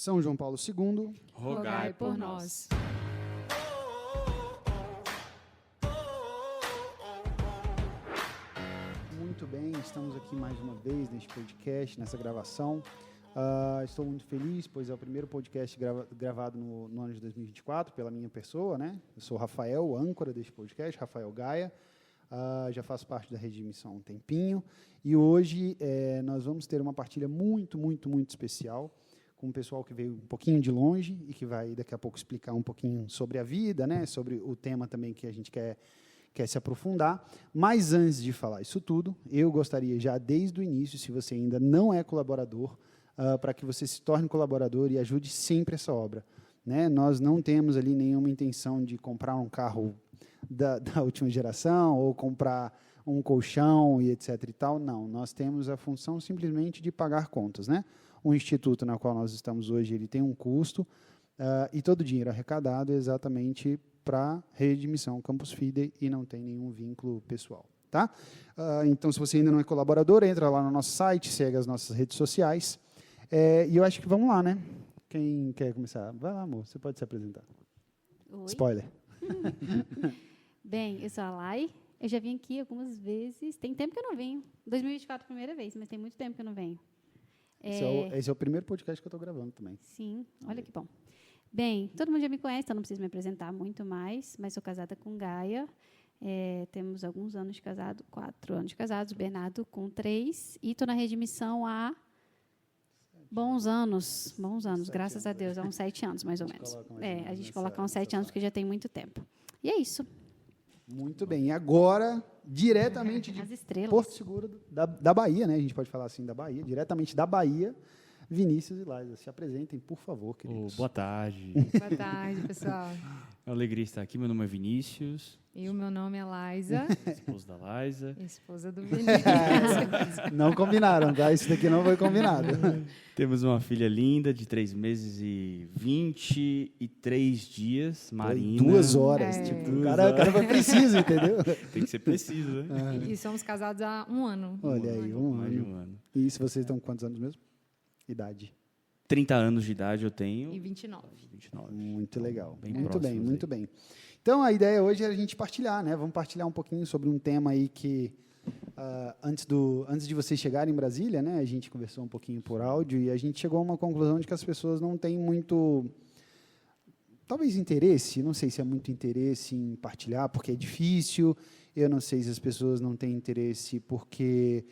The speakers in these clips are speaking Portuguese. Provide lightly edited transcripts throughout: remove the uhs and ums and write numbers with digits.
São João Paulo II, rogai por nós. Muito bem, estamos aqui mais uma vez neste podcast, nessa gravação. Estou muito feliz, pois é o primeiro podcast gravado no ano de 2024 pela minha pessoa, né? Eu sou o Rafael, o âncora deste podcast, Rafael Gaia. Já faço parte da Rede de Missão há um tempinho. E hoje nós vamos ter uma partilha muito especial com um pessoal que veio um pouquinho de longe e que vai daqui a pouco explicar um pouquinho sobre a vida, né? Sobre o tema também que a gente quer se aprofundar. Mas antes de falar isso tudo, eu gostaria já desde o início, se você ainda não é colaborador, para que você se torne colaborador e ajude sempre essa obra, né? Nós não temos ali nenhuma intenção de comprar um carro da última geração ou comprar um colchão e etc. e tal. Não, nós temos a função simplesmente de pagar contas, né? O instituto na qual nós estamos hoje, ele tem um custo e todo o dinheiro arrecadado é exatamente para a Rede de Missão Campus Fidei e não tem nenhum vínculo pessoal, tá? Então, se você ainda não é colaborador, entra lá no nosso site, segue as nossas redes sociais. E eu acho que vamos lá, né? Quem quer começar? Vai lá, amor, você pode se apresentar. Oi. Spoiler. Bem, eu sou a Lai. Eu já vim aqui algumas vezes. Tem tempo que eu não venho. 2024, primeira vez, mas tem muito tempo que eu não venho. Esse é o primeiro podcast que eu estou gravando também. Sim, olha que bom. Bem, todo mundo já me conhece, então não preciso me apresentar muito mais, mas sou casada com Gaia. Temos alguns anos de casado, 4 anos de casados, Bernardo com 3. E estou na Rede de Missão há bons anos, graças a Deus, há uns 7 anos, mais ou menos. A gente coloca uns 7 anos, porque já tem muito tempo. E é isso. Muito bem. E agora, diretamente de Porto Seguro, da Bahia, né? A gente pode falar assim, da Bahia, diretamente da Bahia, Vinícius e Laisa. Se apresentem, por favor, queridos. Boa tarde. Boa tarde, pessoal. É uma alegria estar aqui. Meu nome é Vinícius. E o meu nome é Laisa. Esposa da Laisa. Esposa do Vinícius. Não combinaram, tá? Isso daqui não foi combinado. Temos uma filha linda de 3 meses e 23 dias, Marina. 2 horas. Tipo, o cara foi preciso, entendeu? Tem que ser preciso, né? E somos casados há 1 ano. Olha aí, Mais de um ano. E se vocês estão com quantos anos mesmo? Idade. 30 anos de idade eu tenho. E 29. 29. Muito legal. Bem Muito bem, próximos muito aí. bem. Então, a ideia hoje é a gente partilhar, né? Vamos partilhar um pouquinho sobre um tema aí que, antes de vocês chegarem em Brasília, né? A gente conversou um pouquinho por áudio e a gente chegou a uma conclusão de que as pessoas não têm muito, talvez interesse, não sei se é muito interesse em partilhar, porque é difícil, eu não sei se as pessoas não têm interesse porque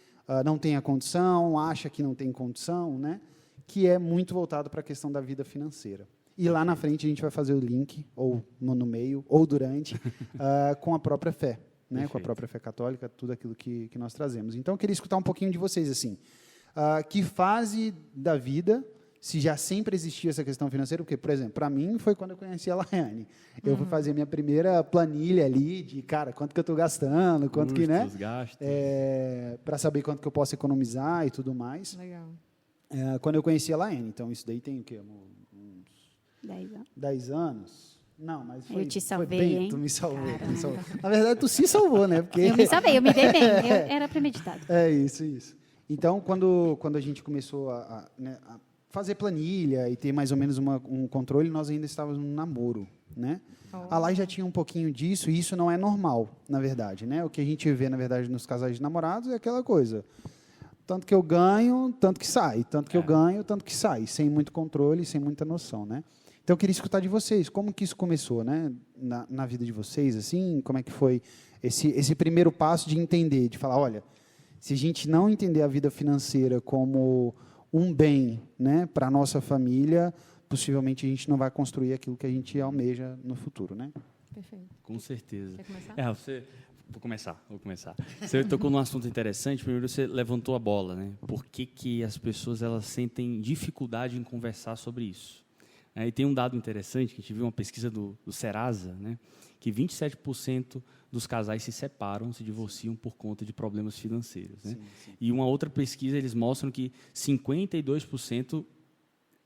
não tem a condição, acha que não tem condição, né? Que é muito voltado para a questão da vida financeira. E lá na frente a gente vai fazer o link, ou no meio, ou durante, com a própria fé, né? Com a própria fé católica, tudo aquilo que nós trazemos. Então, eu queria escutar um pouquinho de vocês, assim. Que fase da vida, se já sempre existia essa questão financeira, porque, por exemplo, para mim foi quando eu conheci a Laiane. Eu fui fazer minha primeira planilha ali de, cara, quanto que eu estou gastando, quanto que, né? Gastos. Para saber quanto que eu posso economizar e tudo mais. Legal. Quando eu conheci a Laiane. Então, isso daí tem o quê, amor? 10 anos. 10 anos? Não, mas foi, Eu te salvei, foi bem, hein? Tu me salvou. Na verdade, tu se salvou, né? Porque Eu me salvei, eu me dei bem. Era premeditado. É isso. Então, quando a gente começou a fazer planilha e ter mais ou menos um controle, nós ainda estávamos no namoro, né? A Lai já tinha um pouquinho disso, e isso não é normal, na verdade, né? O que a gente vê, na verdade, nos casais de namorados é aquela coisa. Tanto que eu ganho, tanto que sai. Tanto que eu ganho, tanto que sai. Sem muito controle, sem muita noção, né? Então, eu queria escutar de vocês. Como que isso começou, né? Na vida de vocês, assim? Como é que foi esse primeiro passo de entender, de falar, olha, se a gente não entender a vida financeira como um bem, né, para a nossa família, possivelmente a gente não vai construir aquilo que a gente almeja no futuro, né? Perfeito. Com certeza. Quer começar? Vou começar. Você tocou num assunto interessante. Primeiro, você levantou a bola, né? Por que as pessoas elas sentem dificuldade em conversar sobre isso? E tem um dado interessante, que a gente viu uma pesquisa do Serasa, né? Que 27% dos casais se separam, se divorciam por conta de problemas financeiros, né? Sim. E uma outra pesquisa, eles mostram que 52%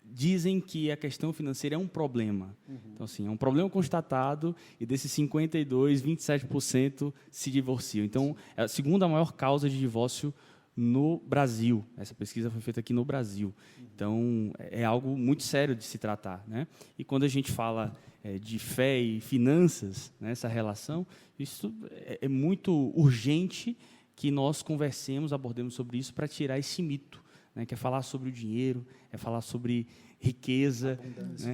dizem que a questão financeira é um problema. Então, assim, é um problema constatado e desses 52, 27% se divorciam. Então, é a segunda maior causa de divórcio no Brasil. Essa pesquisa foi feita aqui no Brasil. Então, é algo muito sério de se tratar, né? E quando a gente fala de fé e finanças, né, essa relação, isso é muito urgente que nós conversemos, abordemos sobre isso para tirar esse mito, né, que é falar sobre o dinheiro, é falar sobre riqueza,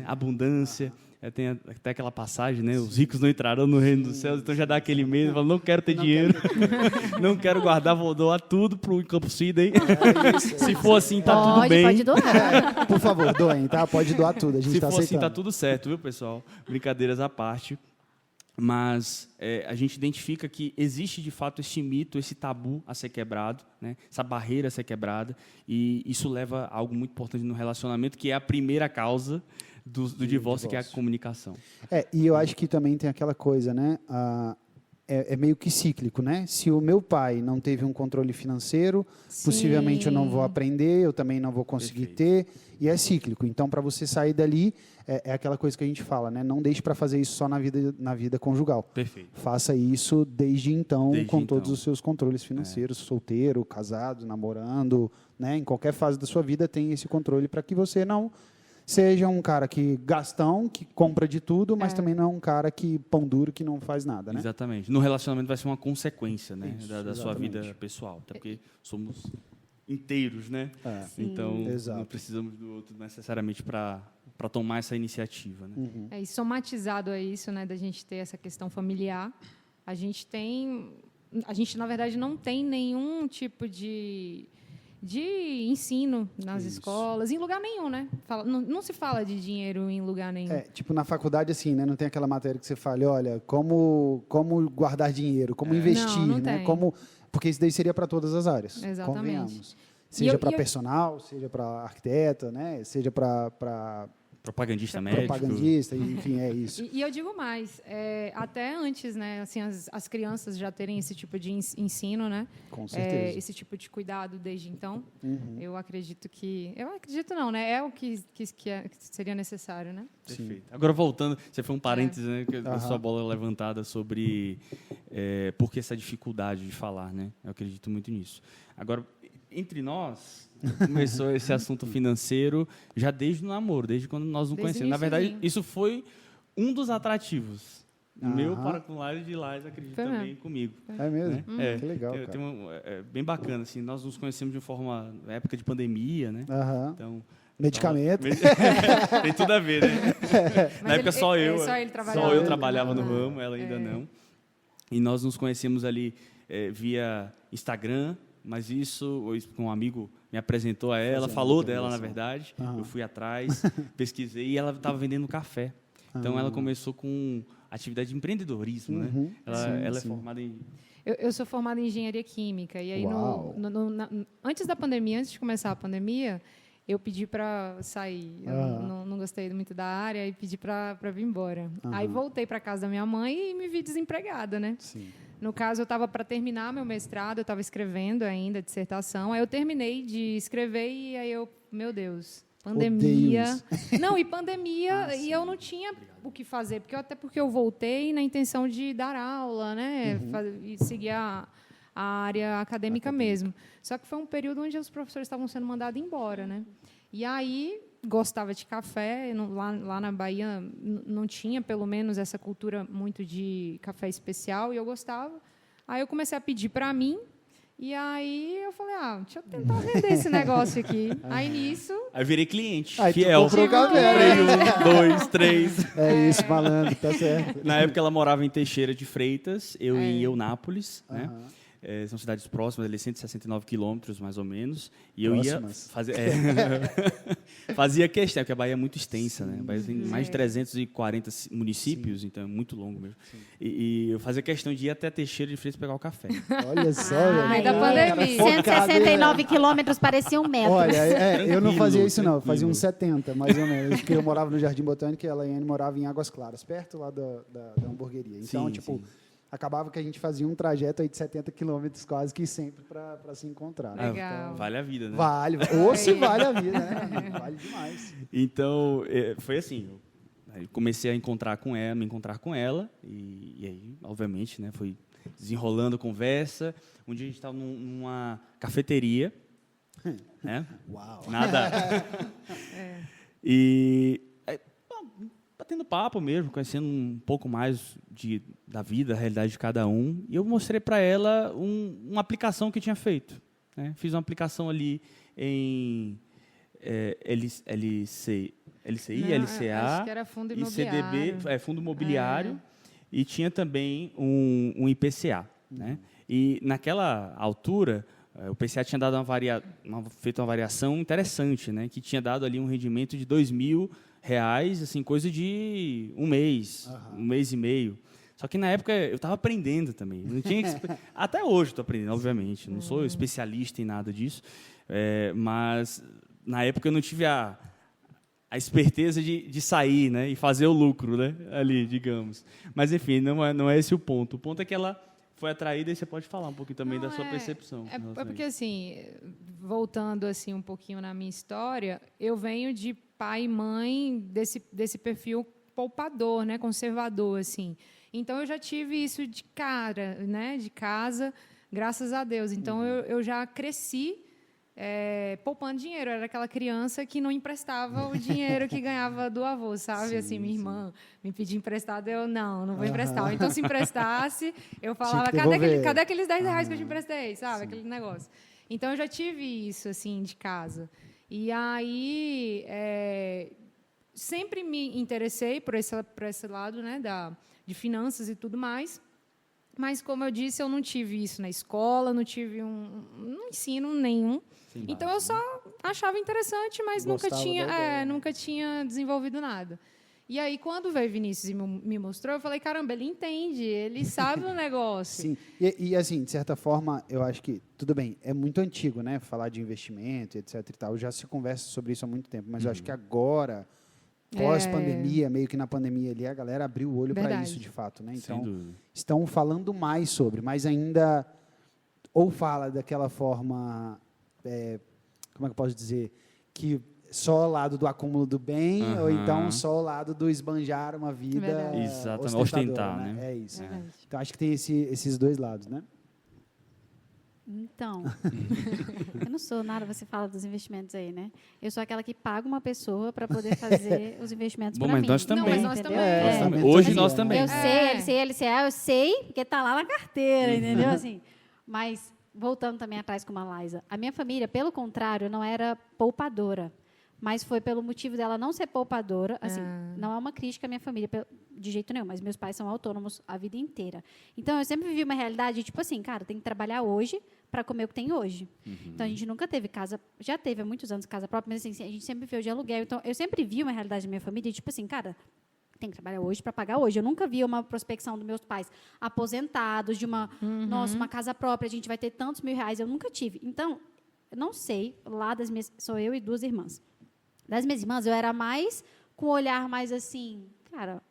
abundância. Tem até aquela passagem, né? Os ricos não entrarão no reino dos céus, então já dá aquele medo, fala, não quero ter dinheiro, não quero guardar, vou doar tudo para o Campo Sidem. Se for assim, tá tudo bem. Pode doar. Por favor, doem, tá? Pode doar tudo, a gente Se está for assim, aceitando. tá tudo certo, viu, pessoal? Brincadeiras à parte. Mas a gente identifica que existe, de fato, esse mito, esse tabu a ser quebrado, né? Essa barreira a ser quebrada, e isso leva a algo muito importante no relacionamento, que é a primeira causa do divórcio, que é a comunicação. E eu acho que também tem aquela coisa, né? É meio que cíclico, né? Se o meu pai não teve um controle financeiro, possivelmente eu não vou aprender, eu também não vou conseguir ter, e é cíclico. Então, para você sair dali, é aquela coisa que a gente fala, né? Não deixe para fazer isso só na vida conjugal. Perfeito. Faça isso desde então, com todos então. os seus controles financeiros, solteiro, casado, namorando, né? Em qualquer fase da sua vida tem esse controle para que você não seja um cara que gastão, que compra de tudo, mas também não é um cara que pão duro, que não faz nada, né? Exatamente. No relacionamento vai ser uma consequência, né, Isso, da sua vida pessoal, até porque somos inteiros, né? Então, Exato. não precisamos do outro necessariamente para tomar essa iniciativa, né? E somatizado a isso, né, da gente ter essa questão familiar, a gente, na verdade, não tem nenhum tipo de ensino nas escolas, em lugar nenhum, né? Não se fala de dinheiro em lugar nenhum. Tipo na faculdade, assim, né? Não tem aquela matéria que você fale, olha, como guardar dinheiro, como investir, não né? tem. Porque isso daí seria para todas as áreas. Exatamente. Convenhamos. Seja para personal, seja para arquiteta, né? Seja para Propagandista médico. propagandista, enfim, é isso. E eu digo mais, até antes, né, assim, as crianças já terem esse tipo de ensino, né? Com certeza. Esse tipo de cuidado desde então. Eu acredito que... Eu acredito não, né? É o que seria necessário, né? Perfeito. Agora, voltando, você foi um parênteses, né? A sua bola levantada sobre por que essa dificuldade de falar, né? Eu acredito muito nisso. Agora, entre nós, começou esse assunto financeiro já desde o namoro, desde quando nós nos conhecemos. Na verdade, isso foi um dos atrativos. Meu para com Laís e de Laís, acredito também comigo. É mesmo? Né? Que legal, cara. Bem bacana, assim, nós nos conhecemos de forma, na época de pandemia, né? Então, medicamento. Tem tudo a ver, né? Na época só eu trabalhava no ramo, ela ainda não. E nós nos conhecemos ali via Instagram, mas isso um amigo me apresentou a ela, falou dela, na verdade. Eu fui atrás, pesquisei, e ela estava vendendo café. Então, ela começou com atividade de empreendedorismo, né? Ela é formada em... Eu sou formada em engenharia química. E aí, antes da pandemia, antes de começar a pandemia, eu pedi para sair. Eu não gostei muito da área e pedi para vir embora. Aí, voltei para casa da minha mãe e me vi desempregada, né? Sim. No caso, eu estava para terminar meu mestrado, eu estava escrevendo ainda a dissertação. Aí eu terminei de escrever e aí meu Deus, pandemia. Não, e pandemia, e eu não tinha o que fazer, porque eu voltei na intenção de dar aula, né? E seguir a área acadêmica mesmo. Só que foi um período onde os professores estavam sendo mandados embora, né? E aí gostava de café, lá na Bahia não tinha, pelo menos, essa cultura muito de café especial, e eu gostava. Aí eu comecei a pedir para mim, e aí eu falei, deixa eu tentar vender esse negócio aqui. Aí nisso... Aí virei cliente, aí fiel. Tu comprou café, comprei 1, 2, 3. É isso, malandro, tá certo. Na época ela morava em Teixeira de Freitas, eu em Eunápolis, né? São cidades próximas, ali 169 quilômetros, mais ou menos. E eu ia fazer... fazia questão, porque a Bahia é muito extensa, né? A Bahia tem mais de 340 municípios, então é muito longo mesmo. E eu fazia questão de ir até Teixeira de Freitas pegar o café. Olha só, velho. Da pandemia. 169 quilômetros parecia 1 metro. Olha, eu não fazia isso, não. Eu fazia uns 70, mais ou menos. Porque eu morava no Jardim Botânico e a Laiane morava em Águas Claras, perto lá da hamburgueria. Então, acabava que a gente fazia um trajeto aí de 70 quilômetros quase que sempre para se encontrar. Legal. Então, vale a vida, né? Vale. Ou se vale a vida, né? Vale demais. Então, foi assim, eu comecei a me encontrar com ela, e aí, obviamente, né, foi desenrolando conversa. Um dia a gente estava numa cafeteria, né? Uau! Nada. E batendo papo mesmo, conhecendo um pouco mais da vida, da realidade de cada um. E eu mostrei para ela uma aplicação que eu tinha feito. Né? Fiz uma aplicação ali em LCI, LCA, acho que era fundo e imobiliário. CDB, fundo imobiliário, e tinha também um IPCA. Né? E naquela altura, o IPCA tinha dado feito uma variação interessante, né? Que tinha dado ali um rendimento de R$2.000, assim, coisa de um mês e meio. Só que na época eu estava aprendendo também. Não tinha até hoje estou aprendendo, obviamente. Não sou especialista em nada disso, mas na época eu não tive a esperteza de sair, né, e fazer o lucro, né, ali, digamos. Mas enfim, não é esse o ponto. O ponto é que ela foi atraída, e você pode falar um pouquinho também da sua percepção. É porque, assim, voltando assim um pouquinho na minha história, eu venho de pai e mãe desse perfil poupador, né, conservador, assim. Então, eu já tive isso de cara, né, de casa, graças a Deus. Então, eu já cresci poupando dinheiro. Eu era aquela criança que não emprestava o dinheiro que ganhava do avô, sabe? Assim, minha irmã me pedia emprestado, eu não vou emprestar. Então, se emprestasse, eu falava, cadê aqueles R$10 que eu te emprestei, sabe? Aquele negócio. Então, eu já tive isso, assim, de casa. E aí, sempre me interessei por esse lado, né, de finanças e tudo mais. Mas, como eu disse, eu não tive isso na escola, não tive um ensino nenhum. Sim, então, eu só achava interessante, mas nunca tinha desenvolvido nada. E aí, quando veio Vinícius e me mostrou, eu falei, caramba, ele entende, ele sabe o negócio. Sim, e assim, de certa forma, eu acho que, tudo bem, é muito antigo, né, falar de investimento, etc. e tal, já se conversa sobre isso há muito tempo, mas eu acho que agora, pós-pandemia, meio que na pandemia ali, a galera abriu o olho para isso, de fato, né? Então, estão falando mais sobre, mas ainda, ou fala daquela forma, como é que eu posso dizer, que só o lado do acúmulo do bem, ou então só o lado do esbanjar uma vida ostentar, né? É isso. Então, acho que tem esses dois lados, né? Então, eu não sou nada, você fala dos investimentos aí, né? Eu sou aquela que paga uma pessoa para poder fazer os investimentos para mim. Mas nós também. Não, mas nós também. Hoje nós também. Eu sei, LCA, eu sei, porque está lá na carteira, entendeu? Assim, mas, voltando também atrás com a Laísa, a minha família, pelo contrário, não era poupadora. Mas foi pelo motivo dela não ser poupadora. Assim, não é uma crítica à minha família, de jeito nenhum, mas meus pais são autônomos a vida inteira. Então, eu sempre vivi uma realidade, tipo assim, cara, tem que trabalhar hoje para comer o que tem hoje. Então, a gente nunca teve casa, já teve há muitos anos casa própria, mas assim, a gente sempre viveu de aluguel. Então, eu sempre vi uma realidade da minha família, tipo assim, cara, tem que trabalhar hoje para pagar hoje. Eu nunca vi uma prospecção dos meus pais aposentados, de uma casa própria, a gente vai ter tantos R$1.000. Eu nunca tive. Então, eu não sei, lá das minhas, sou eu e 2 irmãs. Das minhas irmãs, eu era mais com o olhar mais assim, cara,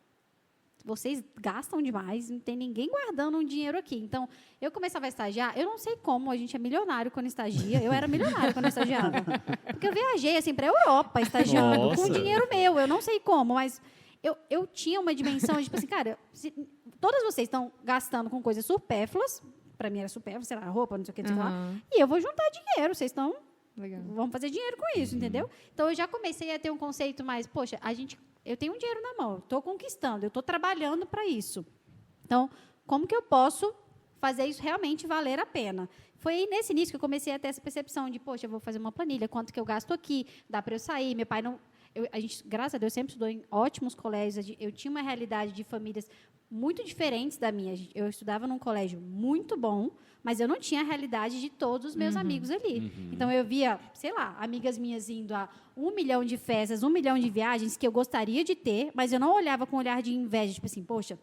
vocês gastam demais, não tem ninguém guardando um dinheiro aqui. Então, eu começava a estagiar, eu não sei como, a gente é milionário quando estagia, eu era milionário quando eu estagiava. Porque eu viajei assim, para a Europa estagiando, com dinheiro meu, eu não sei como, mas eu tinha uma dimensão de, tipo assim, cara, todas vocês estão gastando com coisas supérfluas, para mim era supérfluo, sei lá, roupa, não sei o que, não sei lá, e eu vou juntar dinheiro, vocês estão... Legal. Vamos fazer dinheiro com isso, entendeu? Então, eu já comecei a ter um conceito mais, poxa, eu tenho um dinheiro na mão, estou conquistando, eu estou trabalhando para isso. Então, como que eu posso fazer isso realmente valer a pena? Foi aí, nesse início, que eu comecei a ter essa percepção de, poxa, eu vou fazer uma planilha, quanto que eu gasto aqui, dá para eu sair, meu pai não... a gente, graças a Deus, sempre estudou em ótimos colégios, eu tinha uma realidade de famílias muito diferentes da minha. Eu estudava num colégio muito bom, mas eu não tinha a realidade de todos os meus amigos ali. Então, eu via, sei lá, amigas minhas indo a 1 milhão de festas, 1 milhão de viagens que eu gostaria de ter, mas eu não olhava com olhar de inveja, tipo assim, poxa,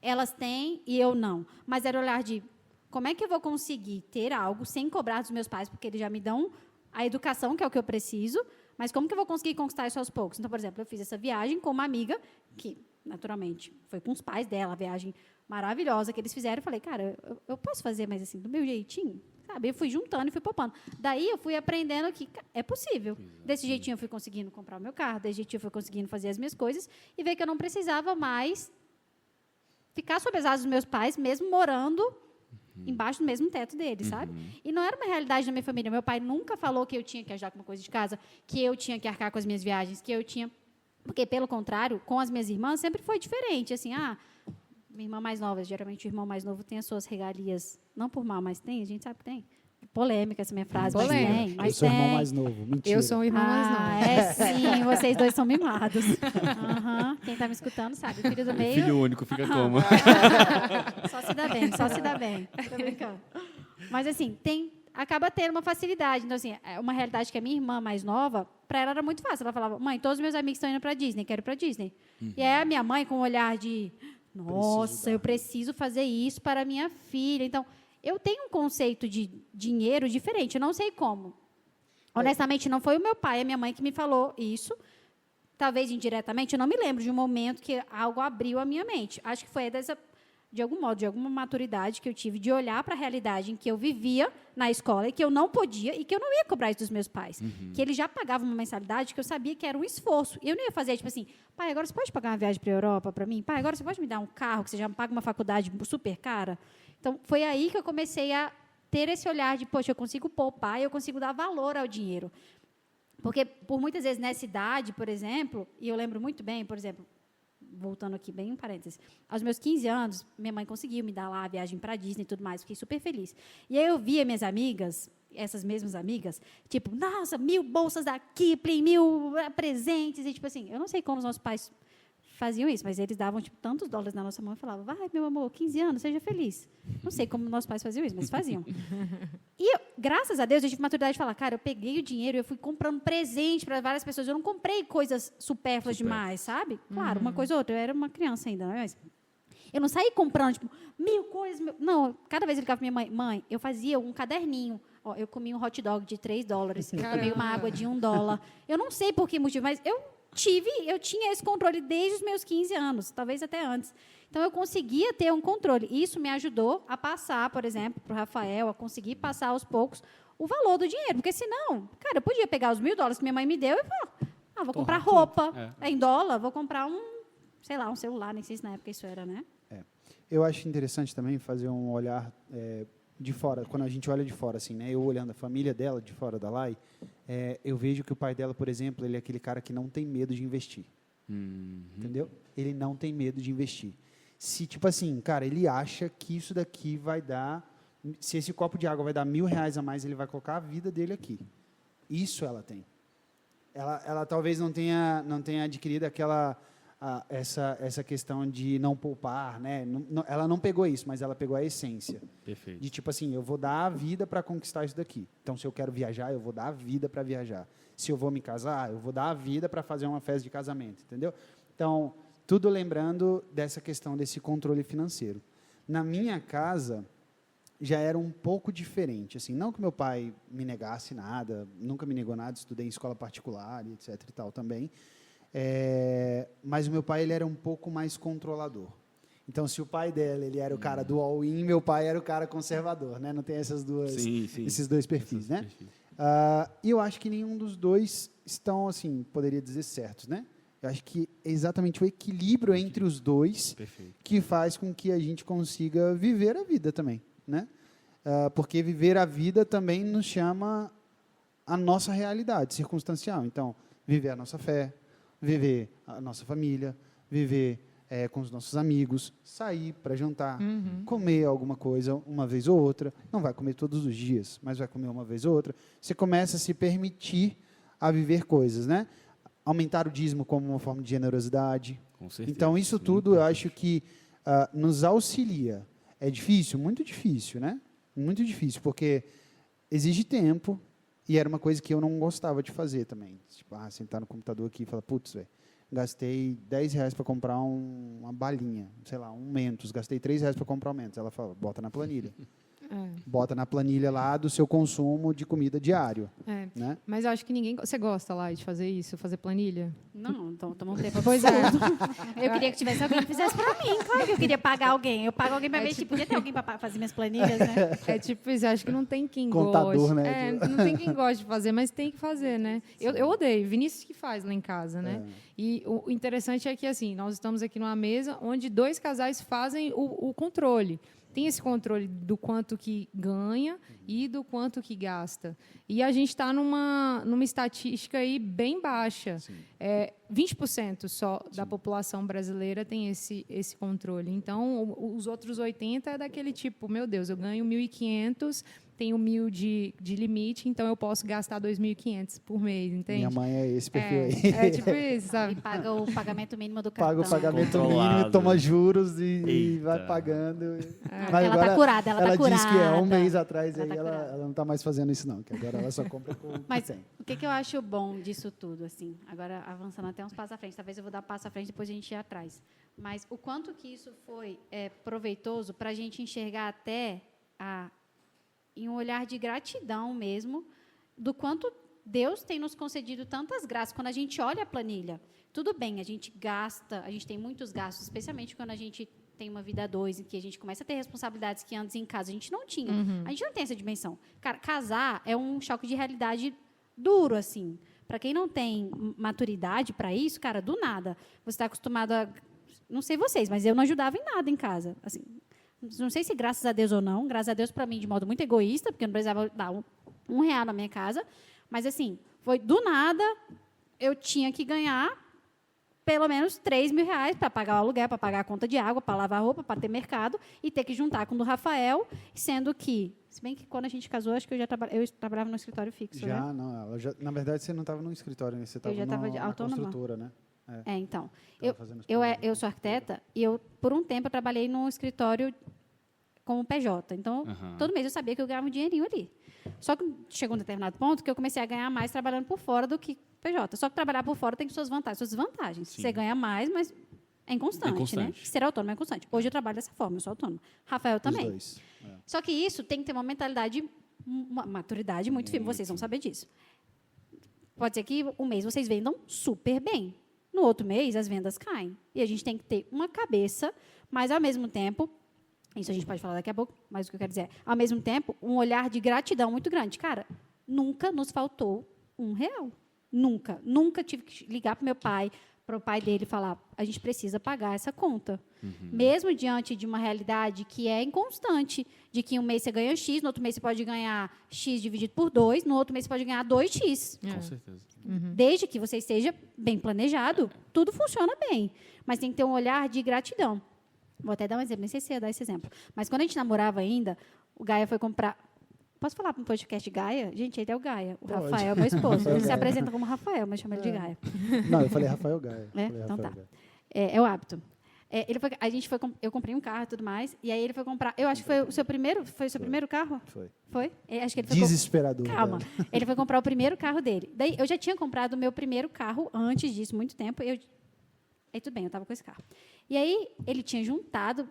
elas têm e eu não. Mas era olhar de, como é que eu vou conseguir ter algo sem cobrar dos meus pais, porque eles já me dão a educação, que é o que eu preciso, mas como que eu vou conseguir conquistar isso aos poucos? Então, por exemplo, eu fiz essa viagem com uma amiga que, naturalmente, foi com os pais dela, a viagem maravilhosa que eles fizeram. Eu falei, cara, eu posso fazer mais assim, do meu jeitinho? Sabe? Eu fui juntando e fui poupando. Daí, eu fui aprendendo que é possível. Desse jeitinho, eu fui conseguindo comprar o meu carro, desse jeitinho, eu fui conseguindo fazer as minhas coisas e ver que eu não precisava mais ficar sob as asas dos meus pais, mesmo morando embaixo do mesmo teto deles, sabe? E não era uma realidade da minha família. Meu pai nunca falou que eu tinha que ajudar com uma coisa de casa, que eu tinha que arcar com as minhas viagens, que eu tinha... Porque, pelo contrário, com as minhas irmãs sempre foi diferente. Assim, minha irmã mais nova, geralmente o irmão mais novo tem as suas regalias, não por mal, mas tem, a gente sabe que tem. Polêmica essa minha frase, mas tem. Eu sou o irmão mais novo, mentira. Eu sou o irmão mais novo. É sim, vocês dois são mimados. Quem está me escutando sabe, o filho do meio... Filho único fica como? Só se dá bem. Tô brincando. Mas, assim, acaba tendo uma facilidade. Então, assim, é uma realidade que a minha irmã mais nova, para ela era muito fácil. Ela falava, mãe, todos os meus amigos estão indo para Disney, quero ir para Disney. E aí a minha mãe, com um olhar de, nossa, eu preciso fazer isso para a minha filha. Então, eu tenho um conceito de dinheiro diferente, eu não sei como. Honestamente, não foi o meu pai e a minha mãe que me falou isso. Talvez indiretamente, eu não me lembro de um momento que algo abriu a minha mente. Acho que foi de algum modo, de alguma maturidade que eu tive de olhar para a realidade em que eu vivia na escola e que eu não podia e que eu não ia cobrar isso dos meus pais. Que eles já pagavam uma mensalidade que eu sabia que era um esforço. Eu não ia fazer, tipo assim, pai, agora você pode pagar uma viagem para a Europa para mim? Pai, agora você pode me dar um carro que você já me paga uma faculdade super cara? Então, foi aí que eu comecei a ter esse olhar de, poxa, eu consigo poupar e eu consigo dar valor ao dinheiro. Porque, por muitas vezes, nessa idade, por exemplo, e eu lembro muito bem, por exemplo, voltando aqui bem em parênteses, aos meus 15 anos, minha mãe conseguiu me dar lá a viagem para a Disney e tudo mais, fiquei super feliz. E aí eu via minhas amigas, essas mesmas amigas, tipo, nossa, 1000 bolsas da Kipling, 1000 presentes, e tipo assim, eu não sei como os nossos pais faziam isso, mas eles davam tipo tantos dólares na nossa mão e falavam, vai, meu amor, 15 anos, seja feliz. Não sei como nossos pais faziam isso, mas faziam. E, graças a Deus, eu tive maturidade de falar, cara, eu peguei o dinheiro e eu fui comprando presente para várias pessoas. Eu não comprei coisas supérfluas demais, sabe? Claro, uma coisa ou outra. Eu era uma criança ainda, mas eu não saí comprando, tipo, 1000 coisas. Não, cada vez eu ligava para minha mãe, mãe, eu fazia um caderninho. Ó, eu comia um hot dog de $3, eu tomei uma água de $1. Eu não sei por que motivo, mas eu tinha esse controle desde os meus 15 anos, talvez até antes. Então, eu conseguia ter um controle. Isso me ajudou a passar, por exemplo, para o Rafael, a conseguir passar aos poucos o valor do dinheiro. Porque, senão, cara, eu podia pegar os $1000 que minha mãe me deu e falar, vou comprar roupa em dólar, vou comprar um celular, nem sei se na época isso era, né? Eu acho interessante também fazer um olhar de fora, quando a gente olha de fora, assim, né? Eu olhando a família dela de fora da Lai, eu vejo que o pai dela, por exemplo, ele é aquele cara que não tem medo de investir. Entendeu? Ele não tem medo de investir. Se, tipo assim, cara, ele acha que isso daqui vai dar... Se esse copo de água vai dar R$1.000 a mais, ele vai colocar a vida dele aqui. Isso ela tem. Ela talvez não tenha adquirido essa questão de não poupar, né? Ela não pegou isso, mas ela pegou a essência. Perfeito. De, tipo assim, eu vou dar a vida para conquistar isso daqui. Então, se eu quero viajar, eu vou dar a vida para viajar. Se eu vou me casar, eu vou dar a vida para fazer uma festa de casamento, entendeu? Então... Tudo lembrando dessa questão desse controle financeiro. Na minha casa, já era um pouco diferente. Assim, não que meu pai me negasse nada, nunca me negou nada, estudei em escola particular, etc. e tal também. Mas o meu pai ele era um pouco mais controlador. Então, se o pai dela ele era o cara do all-in, meu pai era o cara conservador. Né? Não tem esses dois perfis. Né? E eu acho que nenhum dos dois estão, assim, poderia dizer, certos, né? Eu acho que é exatamente o equilíbrio entre os dois que faz com que a gente consiga viver a vida também, né? Porque viver a vida também nos chama a nossa realidade circunstancial. Então, viver a nossa fé, viver a nossa família, viver com os nossos amigos, sair para jantar, comer alguma coisa uma vez ou outra. Não vai comer todos os dias, mas vai comer uma vez ou outra. Você começa a se permitir a viver coisas, né? Aumentar o dízimo como uma forma de generosidade. Com certeza. Então, isso tudo eu acho que nos auxilia. É difícil? Muito difícil, né? Muito difícil, porque exige tempo e era uma coisa que eu não gostava de fazer também. Tipo, sentar no computador aqui e falar, putz, velho, gastei R$10 para comprar uma balinha, sei lá, um Mentos, gastei R$3 para comprar um Mentos. Ela fala, bota na planilha. bota na planilha lá do seu consumo de comida diário. Né? Mas eu acho que ninguém... Você gosta lá de fazer isso, fazer planilha? Não, então toma um tempo. Pois é. Eu queria que tivesse alguém que fizesse para mim. Claro que eu queria pagar alguém. Eu pago alguém para ver se podia ter alguém para fazer minhas planilhas, né? É tipo isso, acho que não tem quem Contador, goste. né? Não tem quem goste de fazer, mas tem que fazer, né? Eu odeio. Vinícius que faz lá em casa, né? E o interessante é que, assim, nós estamos aqui numa mesa onde 2 casais fazem o controle. Tem esse controle do quanto que ganha e do quanto que gasta. E a gente está numa estatística aí bem baixa. 20% só da população brasileira tem esse controle. Então, os outros 80% é daquele tipo, meu Deus, eu ganho 1.500, tenho 1.000 de limite, então eu posso gastar 2.500 por mês, entende? Minha mãe é esse perfil aí. É tipo isso, sabe? E paga o pagamento mínimo do cartão. Paga o pagamento Controlado. mínimo, toma juros e Eita. vai pagando. Ela está curada, ela está curada. Ela disse que um mês atrás Ela aí tá curada. ela não está mais fazendo isso não, que agora ela só compra com o que Mas tem. o que eu acho bom disso tudo, assim, agora avançando até uns passos à frente, talvez eu vou dar um passo à frente, depois a gente ir atrás. Mas o quanto que isso foi proveitoso para a gente enxergar até em um olhar de gratidão mesmo, do quanto Deus tem nos concedido tantas graças. Quando a gente olha a planilha, tudo bem, a gente gasta, a gente tem muitos gastos, especialmente quando a gente tem uma vida a 2, em que a gente começa a ter responsabilidades que antes em casa a gente não tinha. A gente não tem essa dimensão. Cara, casar é um choque de realidade duro, assim. Para quem não tem maturidade para isso, cara, do nada. Você está acostumado a... Não sei vocês, mas eu não ajudava em nada em casa. Assim, não sei se graças a Deus ou não. Graças a Deus, para mim, de modo muito egoísta, porque eu não precisava dar um real na minha casa. Mas, assim, foi do nada, eu tinha que ganhar pelo menos R$3.000 para pagar o aluguel, para pagar a conta de água, para lavar roupa, para ter mercado, e ter que juntar com o do Rafael, sendo que, se bem que quando a gente casou, acho que eu trabalhava no escritório fixo, né? Não. Na verdade, você não estava no escritório, né? Você estava na autônoma. construtora, né? Então. Eu sou arquiteta e por um tempo, eu trabalhei num escritório como PJ. Então, todo mês eu sabia que eu ganhava um dinheirinho ali. Só que chegou um determinado ponto que eu comecei a ganhar mais trabalhando por fora do que PJ. Só que trabalhar por fora tem suas vantagens, suas desvantagens. Sim. Você ganha mais, mas é inconstante, né? Ser autônomo é inconstante. Hoje eu trabalho dessa forma, eu sou autônomo. Rafael também. Os dois. Só que isso tem que ter uma mentalidade, uma maturidade muito firme. Vocês vão saber disso. Pode ser que um mês vocês vendam super bem. No outro mês, as vendas caem. E a gente tem que ter uma cabeça, mas, ao mesmo tempo, isso a gente pode falar daqui a pouco, mas o que eu quero dizer é, ao mesmo tempo, um olhar de gratidão muito grande. Cara, nunca nos faltou R$1. Nunca. Nunca tive que ligar para o meu pai, para o pai dele e falar, a gente precisa pagar essa conta. Mesmo diante de uma realidade que é inconstante, de que um mês você ganha X, no outro mês você pode ganhar X dividido por 2, no outro mês você pode ganhar 2X. Com certeza. Desde que você esteja bem planejado, tudo funciona bem. Mas tem que ter um olhar de gratidão. Vou até dar um exemplo, nem sei se ia dar esse exemplo. Mas quando a gente namorava ainda, o Gaia foi comprar... Posso falar para um podcast Gaia? Gente, ele é o Gaia. O Pode. Rafael é meu esposo. Ele se apresenta como Rafael, mas chama ele de Gaia. Não, eu falei Rafael Gaia. Então tá. É o hábito. Eu comprei um carro e tudo mais, e aí ele foi comprar... Eu acho que foi o seu primeiro carro? Foi. Acho que ele foi Desesperador. Calma. Ele foi comprar o primeiro carro dele. Daí, eu já tinha comprado o meu primeiro carro antes disso, muito tempo. Aí tudo bem, eu estava com esse carro. E aí, ele tinha juntado...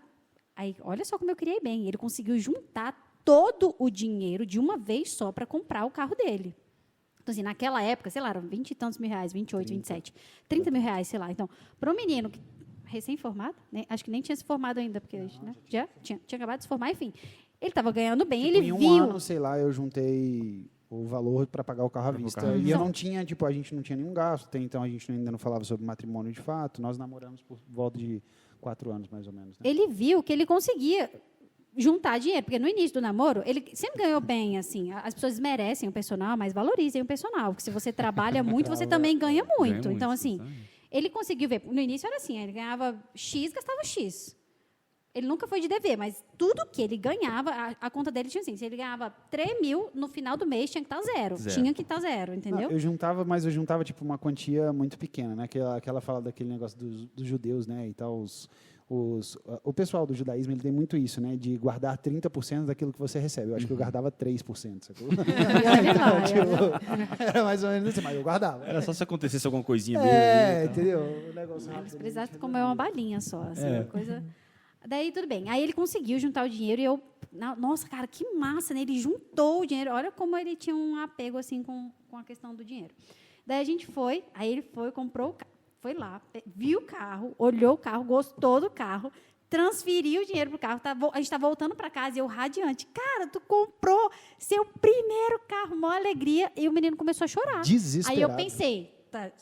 Aí, olha só como eu criei bem. Ele conseguiu juntar todo o dinheiro de uma vez só para comprar o carro dele. Então, assim, naquela época, sei lá, eram 20 e tantos mil reais, 28, 27, 30 mil reais, sei lá. Então, para um menino que recém-formado, né? Acho que nem tinha se formado ainda, porque né? já tinha acabado de se formar, enfim. Ele estava ganhando bem, Tipo, ele em um viu... ano, sei lá, eu juntei o valor para pagar o carro à vista. E eu não tinha, tipo, a gente não tinha nenhum gasto, até então a gente ainda não falava sobre matrimônio de fato. Nós namoramos por volta de 4 anos, mais ou menos. Né? Ele viu que ele conseguia juntar dinheiro, porque no início do namoro, ele sempre ganhou bem, assim, as pessoas merecem o personal, mas valorizem o personal, porque se você trabalha muito, você também ganha muito. Então, assim, ele conseguiu ver, no início era assim, ele ganhava X, gastava X. Ele nunca foi de dever, mas tudo que ele ganhava, a conta dele tinha assim, se ele ganhava 3 mil, no final do mês tinha que estar zero. Tinha que estar zero, entendeu? Não, eu juntava tipo uma quantia muito pequena, né? Que ela fala daquele negócio dos judeus, né? E tal, o pessoal do judaísmo, ele tem muito isso, né? De guardar 30% daquilo que você recebe. Eu acho que eu guardava 3%, sacou? Era mais ou menos assim, mas eu guardava. Era só se acontecesse alguma coisinha mesmo. Entendeu? O negócio Eles precisavam comer uma balinha só, assim, uma coisa... Daí, tudo bem. Aí ele conseguiu juntar o dinheiro e eu nossa, cara, que massa, né? Ele juntou o dinheiro. Olha como ele tinha um apego assim com a questão do dinheiro. Daí a gente foi, aí ele foi, comprou o carro. Foi lá, viu o carro, olhou o carro, gostou do carro, transferiu o dinheiro para o carro. A gente está voltando para casa e eu radiante. Cara, tu comprou seu primeiro carro, maior alegria. E o menino começou a chorar. Desesperado. Aí eu pensei,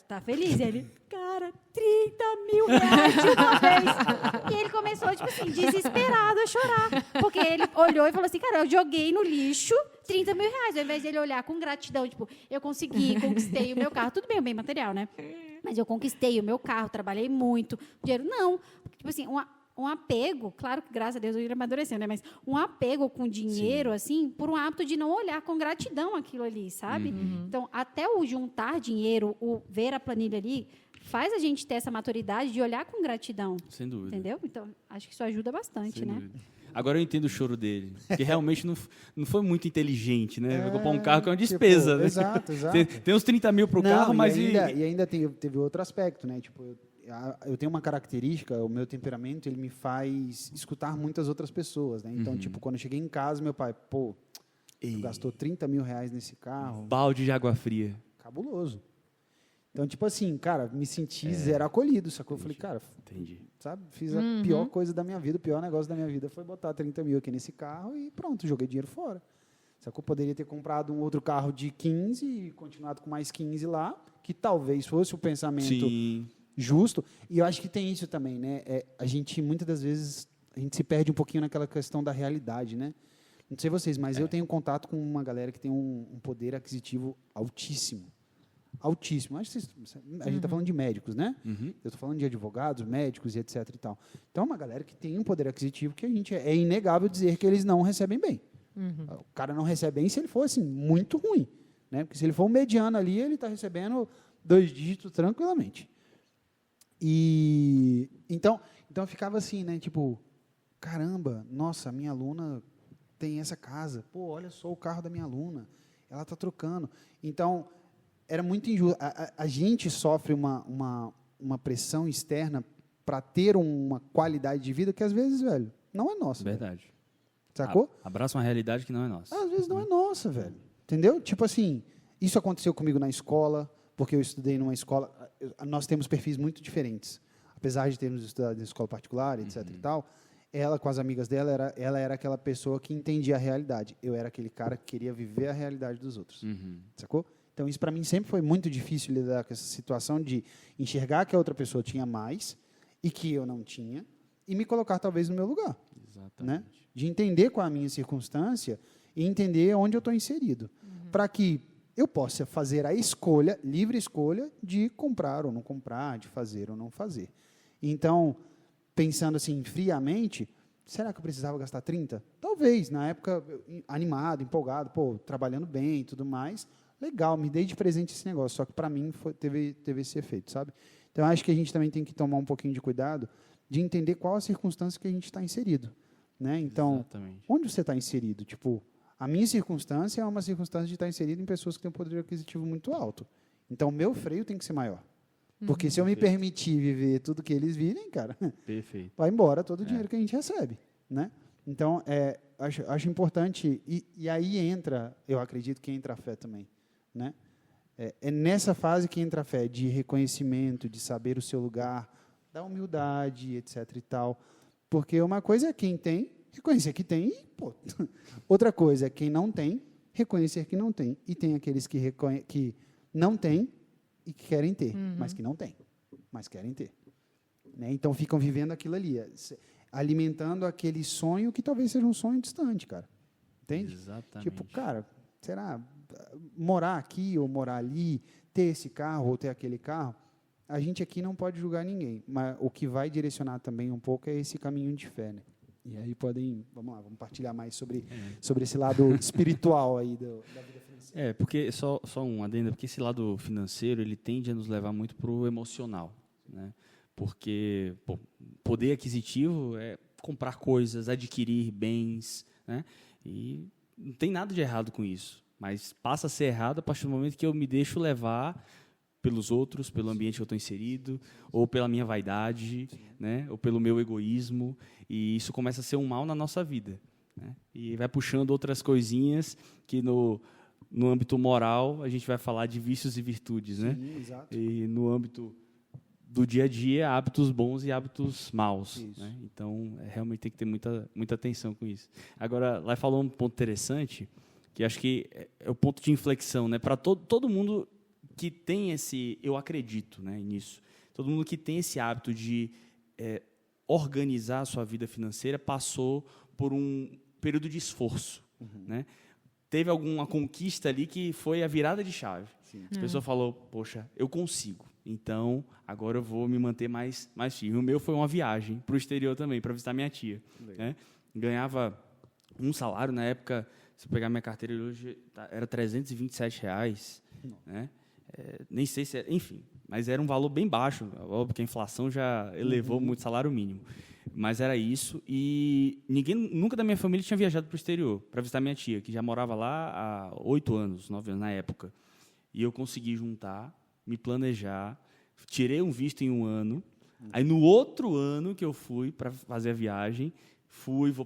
tá feliz? E ele, cara, 30 mil reais de uma vez. E ele começou, tipo assim, desesperado a chorar. Porque ele olhou e falou assim, cara, eu joguei no lixo 30 mil reais. Ao invés de ele olhar com gratidão, tipo, eu consegui, conquistei o meu carro. Tudo bem, o bem material, né? Mas eu conquistei o meu carro, trabalhei muito. Dinheiro, não. Tipo assim, um apego, claro que, graças a Deus, eu ia amadurecendo, né? Mas um apego com dinheiro, assim, por um hábito de não olhar com gratidão aquilo ali, sabe? Então, até o juntar dinheiro, o ver a planilha ali, faz a gente ter essa maturidade de olhar com gratidão. Sem dúvida. Entendeu? Então, acho que isso ajuda bastante, Sem né? dúvida. Agora eu entendo o choro dele, porque realmente não foi muito inteligente, né? Vai comprar um carro que é uma despesa, tipo, né? Exato. Tem uns 30 mil para o carro, mas... E ainda teve outro aspecto, né? Tipo, eu tenho uma característica, o meu temperamento, ele me faz escutar muitas outras pessoas, né? Então, tipo, quando eu cheguei em casa, meu pai, tu gastou 30 mil reais nesse carro. Balde de água fria. Cabuloso. Então, tipo assim, cara, me senti zero acolhido, sacou? Eu falei, cara, sabe? Fiz a pior coisa da minha vida, o pior negócio da minha vida foi botar 30 mil aqui nesse carro e pronto, joguei dinheiro fora. Sacou? Poderia ter comprado um outro carro de 15 e continuado com mais 15 lá, que talvez fosse o pensamento justo. E eu acho que tem isso também, né? A gente, muitas das vezes, a gente se perde um pouquinho naquela questão da realidade, né? Não sei vocês, mas eu tenho contato com uma galera que tem um poder aquisitivo altíssimo. Altíssimo. Acho que a gente está falando de médicos, né? Eu estou falando de advogados, médicos e etc. e tal. Então, é uma galera que tem um poder aquisitivo que a gente é inegável dizer que eles não recebem bem. O cara não recebe bem se ele for assim, muito ruim. Né? Porque se ele for um mediano ali, ele está recebendo 2 dígitos tranquilamente. E então eu ficava assim, né? Tipo, caramba, nossa, minha aluna tem essa casa. Pô, olha só o carro da minha aluna. Ela está trocando. Então, era muito injusto. A gente sofre uma pressão externa para ter uma qualidade de vida que, às vezes, velho, não é nossa. Verdade. Velho. Sacou? Abraça uma realidade que não é nossa. Às vezes não é nossa, velho. Entendeu? Tipo assim, isso aconteceu comigo na escola, porque eu estudei numa escola. Nós temos perfis muito diferentes. Apesar de termos estudado em escola particular, etc. e tal, ela, com as amigas dela, ela era aquela pessoa que entendia a realidade. Eu era aquele cara que queria viver a realidade dos outros. Sacou? Então, isso para mim sempre foi muito difícil lidar com essa situação de enxergar que a outra pessoa tinha mais e que eu não tinha e me colocar talvez no meu lugar. Exatamente. Né? De entender qual é a minha circunstância e entender onde eu estou inserido. Para que eu possa fazer a escolha, livre escolha, de comprar ou não comprar, de fazer ou não fazer. Então, pensando assim friamente, será que eu precisava gastar 30? Talvez, na época, animado, empolgado, trabalhando bem e tudo mais. Legal, me dei de presente esse negócio, só que para mim teve esse efeito, sabe? Então, acho que a gente também tem que tomar um pouquinho de cuidado de entender qual a circunstância que a gente está inserido. Né? Então, onde você está inserido? Tipo, a minha circunstância é uma circunstância de estar inserido em pessoas que têm um poder aquisitivo muito alto. Então, o meu freio tem que ser maior. Porque se eu me permitir viver tudo que eles vivem, cara, vai embora todo o dinheiro que a gente recebe. Né? Então, acho importante, e aí entra, eu acredito que entra a fé também. Né? É nessa fase que entra a fé, de reconhecimento, de saber o seu lugar, da humildade, etc. e tal. Porque uma coisa é quem tem, reconhecer que tem, e, outra coisa é quem não tem, reconhecer que não tem. E tem aqueles que não têm e que querem ter, mas que não têm, mas querem ter. Né? Então, ficam vivendo aquilo ali, alimentando aquele sonho que talvez seja um sonho distante, cara. Entende? Exatamente. Tipo, cara, será morar aqui ou morar ali, ter esse carro ou ter aquele carro? A gente aqui não pode julgar ninguém, mas o que vai direcionar também um pouco é esse caminho de fé, né? E aí vamos partilhar mais sobre esse lado espiritual aí da vida financeira. Porque só um adendo, porque esse lado financeiro, ele tende a nos levar muito para o emocional, né? Porque poder aquisitivo é comprar coisas, adquirir bens, né? E não tem nada de errado com isso, mas passa a ser errado a partir do momento que eu me deixo levar pelos outros, pelo ambiente que eu estou inserido, ou pela minha vaidade, né? Ou pelo meu egoísmo, e isso começa a ser um mal na nossa vida. né? E vai puxando outras coisinhas que no âmbito moral a gente vai falar de vícios e virtudes, né? Sim, exato. E no âmbito do dia a dia, hábitos bons e hábitos maus, Isso. né? Então, realmente tem que ter muita atenção com isso. Agora, lá falou um ponto interessante, que acho que é o ponto de inflexão, né? Para todo mundo que tem eu acredito, né, nisso, todo mundo que tem esse hábito de organizar a sua vida financeira passou por um período de esforço, né? Teve alguma conquista ali que foi a virada de chave. Sim. A pessoa falou, poxa, eu consigo. Então, agora eu vou me manter mais firme. O meu foi uma viagem para o exterior também, para visitar minha tia. Né? Ganhava um salário, na época, se eu pegar minha carteira hoje, era R$327. Né? Nem sei se era, enfim, mas era um valor bem baixo. Óbvio que a inflação já elevou muito o salário mínimo. Mas era isso. E ninguém nunca da minha família tinha viajado para o exterior, para visitar minha tia, que já morava lá há 8 anos, 9 anos na época. E eu consegui juntar, me planejar, tirei um visto em um ano. Aí, no outro ano que eu fui para fazer a viagem,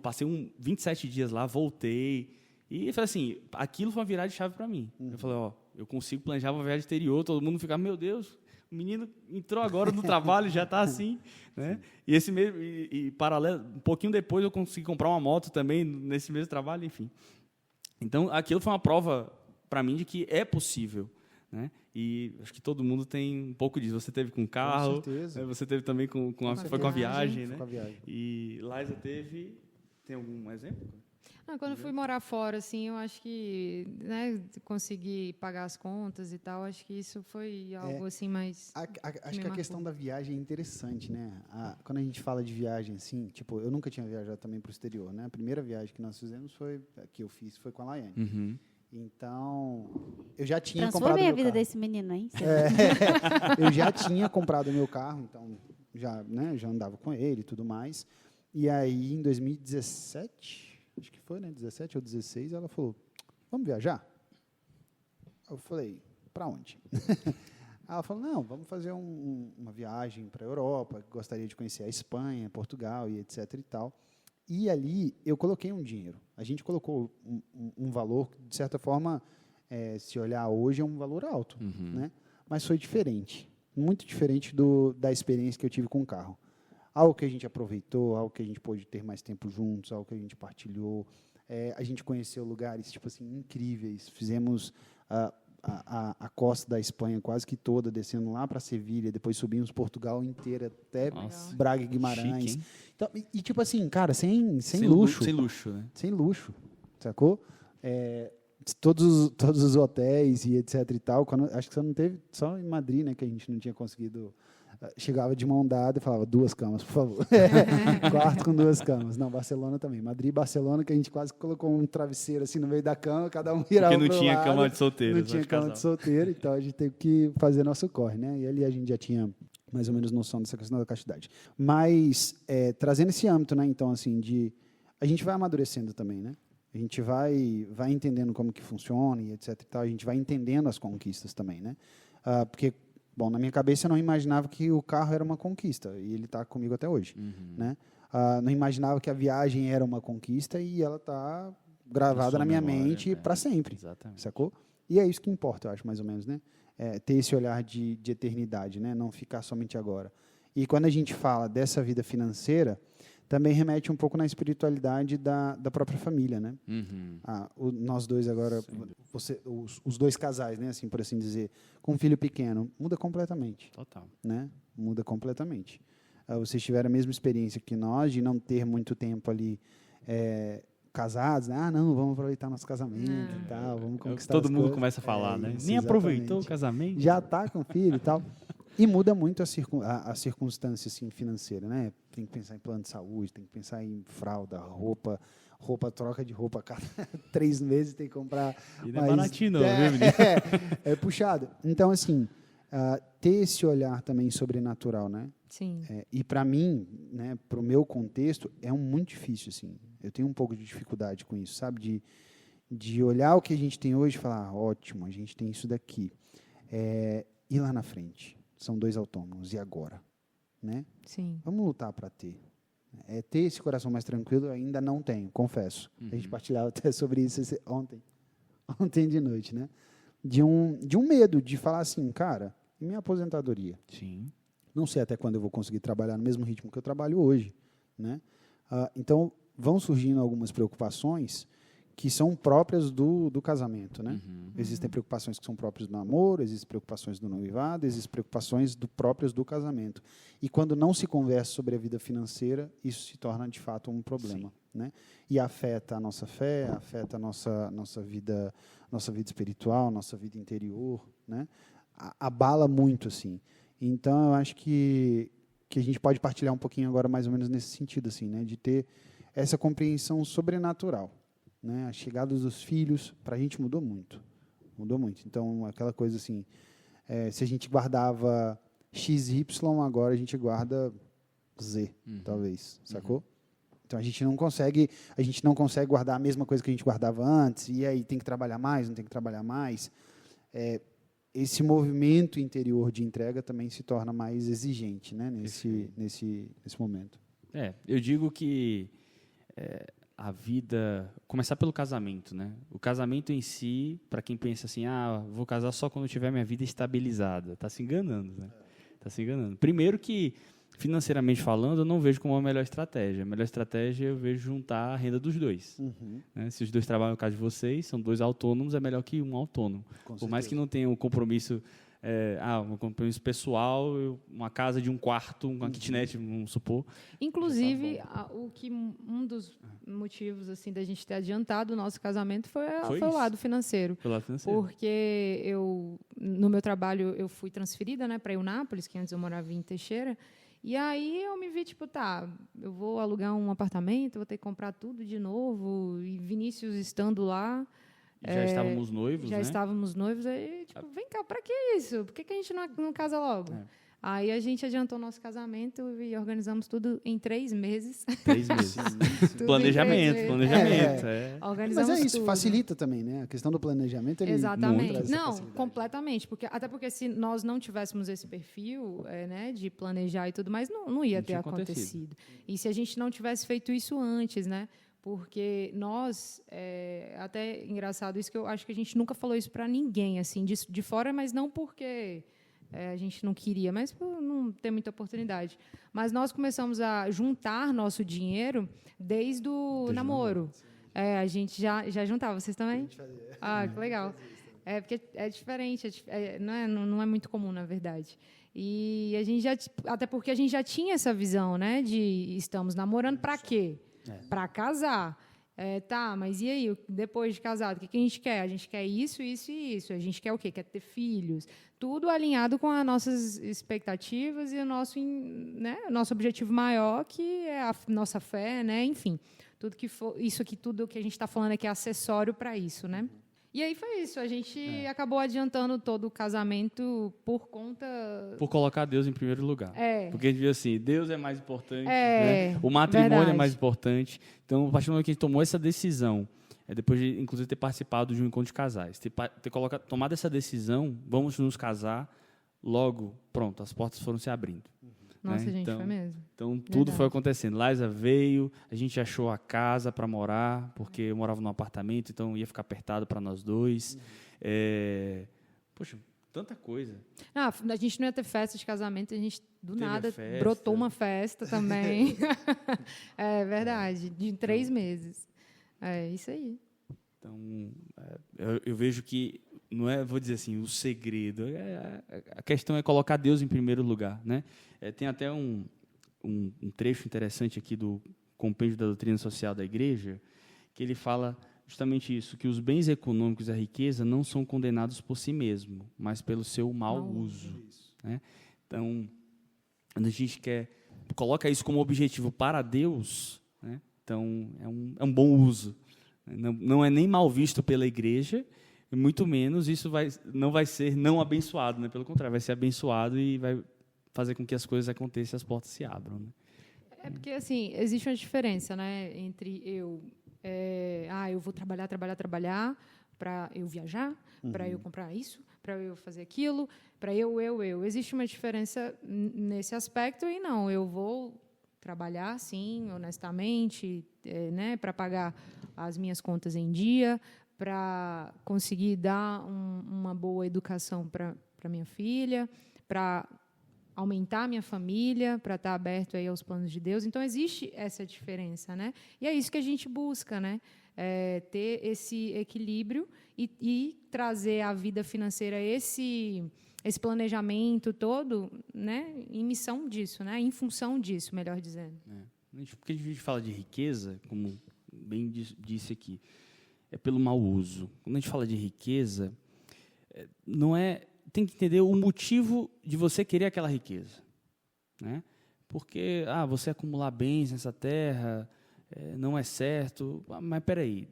passei 27 dias lá, voltei. E falei assim, aquilo foi uma virada de chave para mim. Eu falei, eu consigo planejar uma viagem exterior, todo mundo ficava, meu Deus, o menino entrou agora no trabalho, já está assim. Né? E esse mesmo, paralelo, um pouquinho depois eu consegui comprar uma moto também nesse mesmo trabalho, enfim. Então, aquilo foi uma prova para mim de que é possível. Né? E acho que todo mundo tem um pouco disso. Você teve com carro, com certeza. Você teve também foi com a viagem, né? Com a viagem. E Liza teve... Tem algum exemplo? Quando eu fui morar fora, assim, eu acho que, né, conseguir pagar as contas e tal, acho que isso foi algo assim mais... Acho que a questão da viagem é interessante, né? Quando a gente fala de viagem, assim, tipo, eu nunca tinha viajado também para o exterior, né? A primeira viagem que nós fizemos que eu fiz foi com a Laiane. Uhum. Então, eu já tinha Transformei comprado a vida desse menino, hein? eu já tinha comprado o meu carro, então já andava com ele e tudo mais. E aí, em 2017, acho que foi, né? 17 ou 16, ela falou, vamos viajar? Eu falei, para onde? Ela falou, não, vamos fazer uma viagem para a Europa, gostaria de conhecer a Espanha, Portugal e etc. e tal. E ali eu coloquei um dinheiro. A gente colocou um valor, de certa forma, se olhar hoje, é um valor alto. Né? Mas foi diferente. Muito diferente da experiência que eu tive com o carro. Algo que a gente aproveitou, algo que a gente pôde ter mais tempo juntos, algo que a gente partilhou. A gente conheceu lugares tipo assim, incríveis. Fizemos a costa da Espanha quase que toda, descendo lá para Sevilha, depois subimos Portugal inteira até Braga e Guimarães. Chique, então, e tipo assim, cara, sem luxo. Sem luxo, né? Sem luxo, sacou? Todos os hotéis e etc e tal. Acho que só não teve, só em Madrid, né, que a gente não tinha conseguido. Chegava de mão dada e falava 2 camas, por favor. Quarto com 2 camas. Não, Barcelona também. Madrid e Barcelona, que a gente quase colocou um travesseiro assim no meio da cama, cada um virava Porque não tinha lado, cama de solteiro. não tinha cama de solteiro, então a gente teve que fazer nosso corre, né? E ali a gente já tinha mais ou menos noção dessa questão da castidade. Mas, trazendo esse âmbito, né, então, assim, a gente vai amadurecendo também, né? A gente vai entendendo como que funciona e etc e tal, a gente vai entendendo as conquistas também, né? Porque, bom, na minha cabeça eu não imaginava que o carro era uma conquista, e ele está comigo até hoje, né? Não imaginava que a viagem era uma conquista e ela está gravada na minha mente para sempre, Exatamente. sacou? E é isso que importa, eu acho, mais ou menos, né? Ter esse olhar de eternidade, né? Não ficar somente agora. E quando a gente fala dessa vida financeira, também remete um pouco na espiritualidade da própria família, né? Nós dois agora, os 2 casais, né? Assim, por assim dizer, com um filho pequeno, muda completamente. Total. Né? Muda completamente. Vocês tiveram a mesma experiência que nós, de não ter muito tempo ali casados, né? Não, vamos aproveitar nosso casamento e tal, vamos conquistar Todo as mundo coisas. começa a falar, né? Isso, Nem aproveitou o exatamente. casamento. Já está com filho e tal. E muda muito a circunstância assim, financeira, né? Tem que pensar em plano de saúde, tem que pensar em fralda, roupa, troca de roupa a cada 3 meses, tem que comprar. E não é baratinho, não, viu, menino? É puxado. Então, assim, ter esse olhar também sobrenatural, né? Sim. E para mim, né, para o meu contexto, é muito difícil, assim. Eu tenho um pouco de dificuldade com isso, sabe? De olhar o que a gente tem hoje e falar, ótimo, a gente tem isso daqui. E lá na frente? São 2 autônomos, e agora? Né? Sim. Vamos lutar para ter. Ter esse coração mais tranquilo eu ainda não tenho, confesso. A gente partilhava até sobre isso ontem de noite, né? De um medo de falar assim, cara, e minha aposentadoria? Sim. Não sei até quando eu vou conseguir trabalhar no mesmo ritmo que eu trabalho hoje, né? Então, vão surgindo algumas preocupações que são próprias do casamento, né? Existem preocupações que são próprias do namoro, existem preocupações do noivado, existem preocupações próprias do casamento. E quando não se conversa sobre a vida financeira, isso se torna, de fato, um problema, né? E afeta a nossa fé, afeta a nossa vida espiritual, nossa vida interior, né? Abala muito, assim. Então, eu acho que a gente pode partilhar um pouquinho agora, mais ou menos nesse sentido, assim, né? De ter essa compreensão sobrenatural, né? A chegada dos filhos, para a gente mudou muito. Mudou muito. Então, aquela coisa assim, se a gente guardava XY, agora a gente guarda Z, talvez, sacou? Então, a gente não consegue guardar a mesma coisa que a gente guardava antes, e aí tem que trabalhar mais, não tem que trabalhar mais. Esse movimento interior de entrega também se torna mais exigente, né? Nesse momento. Eu digo que a vida... Começar pelo casamento, né? O casamento em si, para quem pensa assim, vou casar só quando tiver minha vida estabilizada. Está se enganando, né? Está se enganando. Primeiro que, financeiramente falando, eu não vejo como a melhor estratégia. A melhor estratégia eu vejo juntar a renda dos dois. Né? Se os dois trabalham no caso de vocês, são 2 autônomos, é melhor que um autônomo. Por mais que não tenha um compromisso... um compromisso pessoal, uma casa de um quarto, uma kitnet, vamos supor. Inclusive, um dos motivos assim da gente ter adiantado o nosso casamento foi o lado financeiro. Foi o lado financeiro. Porque no meu trabalho, eu fui transferida, né, para Eunápolis, que antes eu morava em Teixeira. E aí eu me vi, eu vou alugar um apartamento, vou ter que comprar tudo de novo. E Vinícius estando lá... Já estávamos noivos, já né? estávamos noivos, aí, vem cá, para que isso? Por que a gente não casa logo? Aí a gente adiantou o nosso casamento e organizamos tudo em 3 meses. 3 meses. Planejamento. Organizamos Mas isso, tudo. facilita também, né? A questão do planejamento. Exatamente. Não, completamente. Até porque se nós não tivéssemos esse perfil né, de planejar e tudo mais, não ia ter acontecido. E se a gente não tivesse feito isso antes, né? Porque nós, até engraçado isso, que eu acho que a gente nunca falou isso para ninguém, assim, de fora, mas não porque a gente não queria, mas por não ter muita oportunidade. Mas nós começamos a juntar nosso dinheiro desde o namoro. A gente já juntava. Vocês também? Que legal. Porque é diferente, não é muito comum, na verdade. E a gente até porque a gente já tinha essa visão, né, de estamos namorando para quê? Para casar. Mas e aí, depois de casado, o que a gente quer? A gente quer isso, isso e isso. A gente quer o quê? Quer ter filhos. Tudo alinhado com as nossas expectativas e o nosso objetivo maior, que é a nossa fé, né? Enfim, tudo que a gente está falando aqui é acessório para isso, né? E aí foi isso, a gente acabou adiantando todo o casamento por conta... Por colocar Deus em primeiro lugar. Porque a gente viu assim, Deus é mais importante, né? O matrimônio verdade. é mais importante. Então, a partir do momento que a gente tomou essa decisão, depois de, inclusive, ter participado de um encontro de casais, ter tomado essa decisão, vamos nos casar, logo, pronto, as portas foram se abrindo. Nossa, né? gente, foi mesmo. Então, tudo foi acontecendo. Liza veio, a gente achou a casa para morar, porque eu morava num apartamento, então ia ficar apertado para nós dois. Poxa, tanta coisa. A gente não ia ter festa de casamento, a gente, do Teve nada, festa. brotou uma festa também. É verdade, de 3 meses. É isso aí. Então, eu vejo que, não é, vou dizer assim, o segredo, a questão é colocar Deus em primeiro lugar, né? Tem até um trecho interessante aqui do Compêndio da Doutrina Social da Igreja, que ele fala justamente isso, que os bens econômicos e a riqueza não são condenados por si mesmo, mas pelo seu mau uso. Né? Então, quando a gente coloca isso como objetivo para Deus, né? Então, é um bom uso. Não é nem mal visto pela igreja, e muito menos isso não vai ser não abençoado, né? Pelo contrário, vai ser abençoado e vai fazer com que as coisas aconteçam e as portas se abram. Né? Porque, assim, existe uma diferença, né, entre eu vou trabalhar para eu viajar, para eu comprar isso, para eu fazer aquilo, para eu. Existe uma diferença nesse aspecto e não, eu vou trabalhar, sim, honestamente, né, para pagar as minhas contas em dia, para conseguir dar uma boa educação para minha filha, para aumentar a minha família, para estar aberto aí aos planos de Deus. Então, existe essa diferença, né? E é isso que a gente busca, né? Ter esse equilíbrio e trazer à vida financeira esse planejamento todo, né? Em missão disso, né? Em função disso, melhor dizendo. Porque a gente fala de riqueza, como bem disse aqui, é pelo mau uso. Quando a gente fala de riqueza, não é... Tem que entender o motivo de você querer aquela riqueza, né? Porque você acumular bens nessa terra não é certo. Mas espera aí,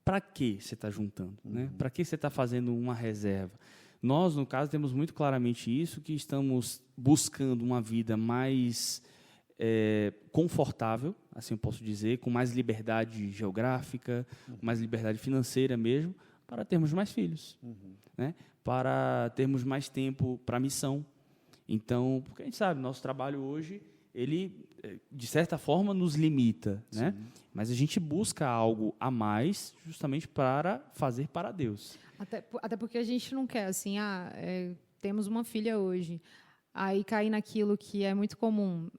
para que você está juntando, né? Para que você está fazendo uma reserva? Nós, no caso, temos muito claramente isso, que estamos buscando uma vida mais confortável, assim eu posso dizer, com mais liberdade geográfica, mais liberdade financeira mesmo, para termos mais filhos, né? Para termos mais tempo para a missão. Então, porque a gente sabe, nosso trabalho hoje, ele, de certa forma, nos limita, né? Mas a gente busca algo a mais justamente para fazer para Deus. Até porque a gente não quer, assim, temos uma filha hoje, aí cair naquilo que é muito comum.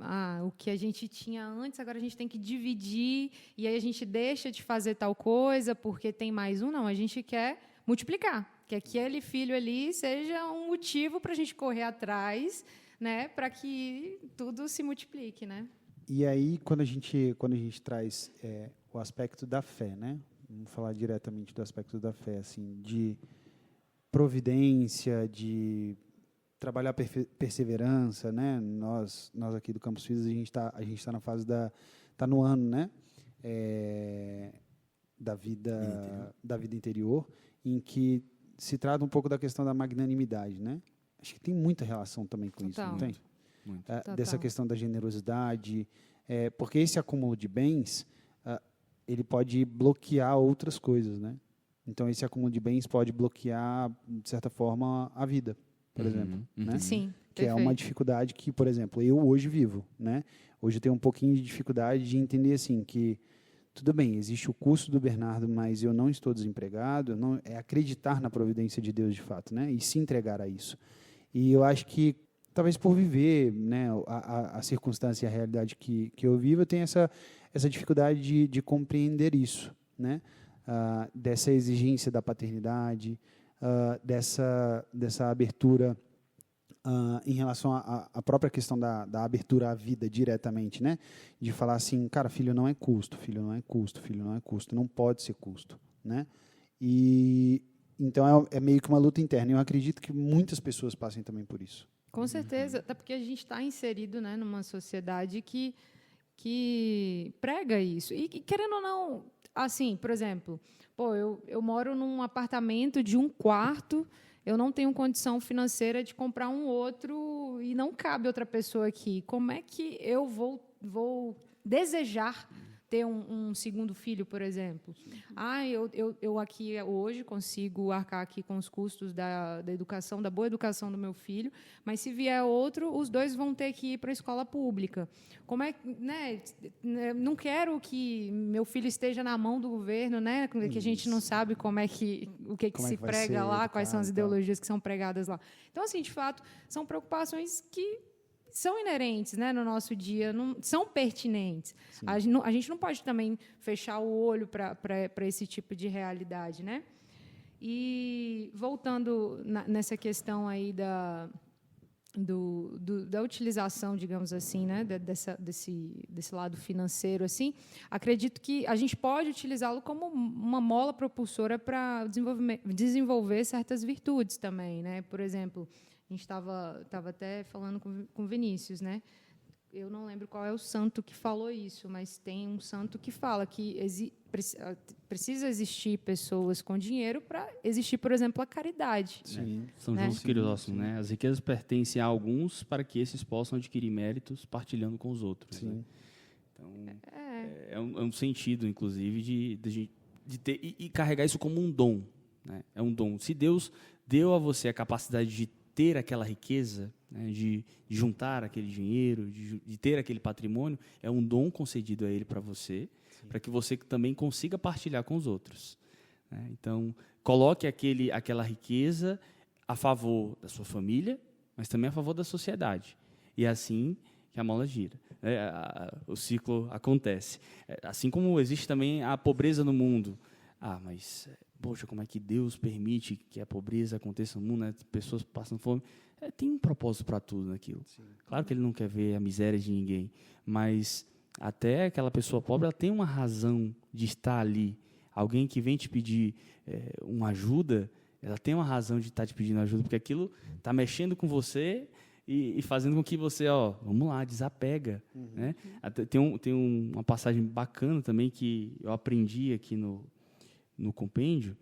O que a gente tinha antes, agora a gente tem que dividir, e aí a gente deixa de fazer tal coisa porque tem mais um. Não, a gente quer multiplicar. Que aquele filho ali seja um motivo para a gente correr atrás, né, para que tudo se multiplique, né? E aí, quando a gente traz o aspecto da fé, né? Vamos falar diretamente do aspecto da fé, assim, de providência, de trabalhar perseverança, né? Nós aqui do Campus Filhos, a gente está na fase tá no ano, né? Da vida interior, em que se trata um pouco da questão da magnanimidade, né? Acho que tem muita relação também com isso, não tem? Muito. Dessa questão da generosidade, porque esse acúmulo de bens, ele pode bloquear outras coisas, né? Então, esse acúmulo de bens pode bloquear, de certa forma, a vida, por exemplo. Né? Sim, que é uma dificuldade que, por exemplo, eu hoje vivo, né? Hoje eu tenho um pouquinho de dificuldade de entender, assim, que tudo bem, existe o custo do Bernardo, mas eu não estou desempregado. É acreditar na providência de Deus de fato, né? E se entregar a isso. E eu acho que, talvez por viver, né, a circunstância e a realidade que eu vivo, eu tenho essa dificuldade de compreender isso, né? Dessa exigência da paternidade, dessa abertura em relação à própria questão da abertura à vida diretamente, né? De falar assim, cara, filho não é custo, não pode ser custo, né? E então é meio que uma luta interna. Eu acredito que muitas pessoas passem também por isso. Com certeza, até porque a gente está inserido, né, numa sociedade que prega isso. E querendo ou não, assim, por exemplo, eu moro num apartamento de 1 quarto. Eu não tenho condição financeira de comprar um outro e não cabe outra pessoa aqui. Como é que eu vou desejar ter um segundo filho, por exemplo? Eu aqui hoje consigo arcar aqui com os custos da educação, da boa educação do meu filho, mas se vier outro, os dois vão ter que ir para a escola pública. Como é, né? Não quero que meu filho esteja na mão do governo, né? Que a gente não sabe o que se prega lá, quais são as ideologias que são pregadas lá. Então, assim, de fato, são preocupações que são inerentes, né, no nosso dia, não, são pertinentes. A gente não pode também fechar o olho para esse tipo de realidade, né? E voltando nessa questão aí da utilização, digamos assim, né, desse lado financeiro, assim, acredito que a gente pode utilizá-lo como uma mola propulsora para desenvolver certas virtudes também, né? Por exemplo, a gente estava até falando com o Vinícius, né? Eu não lembro qual é o santo que falou isso, mas tem um santo que fala que precisa existir pessoas com dinheiro para existir, por exemplo, a caridade. Sim. São João Crisóstomo, né? As riquezas pertencem a alguns para que esses possam adquirir méritos partilhando com os outros. Né? Então, é um sentido, inclusive, de ter e carregar isso como um dom. Né? É um dom. Se Deus deu a você a capacidade de ter aquela riqueza, né, de juntar aquele dinheiro, de ter aquele patrimônio, é um dom concedido a ele para você, para que você também consiga partilhar com os outros. Né? Então, coloque aquela riqueza a favor da sua família, mas também a favor da sociedade. E é assim que a mola gira. O ciclo acontece. Assim como existe também a pobreza no mundo. Mas, poxa, como é que Deus permite que a pobreza aconteça no mundo, né? Pessoas passam fome. Tem um propósito para tudo naquilo. Sim. Claro que ele não quer ver a miséria de ninguém, mas até aquela pessoa pobre ela tem uma razão de estar ali. Alguém que vem te pedir uma ajuda, ela tem uma razão de estar te pedindo ajuda, porque aquilo está mexendo com você e fazendo com que você, vamos lá, desapega. Uhum. Né? Tem uma passagem bacana também que eu aprendi aqui no compêndio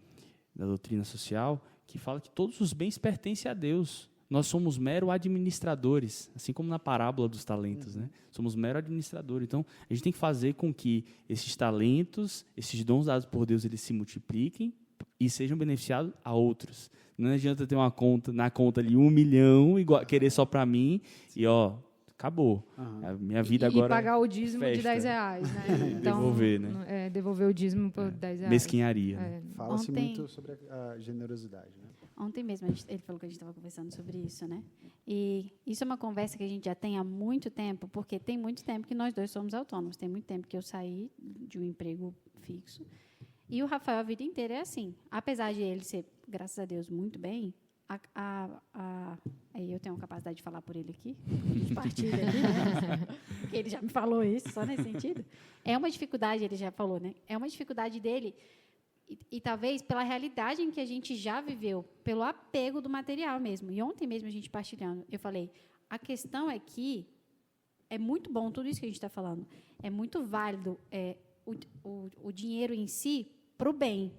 da doutrina social, que fala que todos os bens pertencem a Deus. Nós somos mero administradores, assim como na parábola dos talentos. Né? Somos mero administradores. Então, a gente tem que fazer com que esses talentos, esses dons dados por Deus, eles se multipliquem e sejam beneficiados a outros. Não adianta ter na conta ali 1 milhão, querer só para mim, e acabou. A minha vida agora. E pagar o dízimo festa. de R$10, né? Então, devolver, né? Devolver o dízimo por R$10. Mesquinharia. Né? Fala-se muito sobre a generosidade, né? Ontem mesmo ele falou que a gente estava conversando sobre isso, né? E isso é uma conversa que a gente já tem há muito tempo, porque tem muito tempo que nós dois somos autônomos. Tem muito tempo que eu saí de um emprego fixo. E o Rafael, a vida inteira é assim. Apesar de ele ser, graças a Deus, muito bem, aí eu tenho a capacidade de falar por ele aqui, de partilha aqui, né? Porque ele já me falou isso, só nesse sentido. É uma dificuldade, ele já falou, né? É uma dificuldade dele, e talvez pela realidade em que a gente já viveu, pelo apego do material mesmo. E ontem mesmo a gente partilhando, eu falei, a questão é que é muito bom tudo isso que a gente está falando. É muito válido o dinheiro em si para o bem,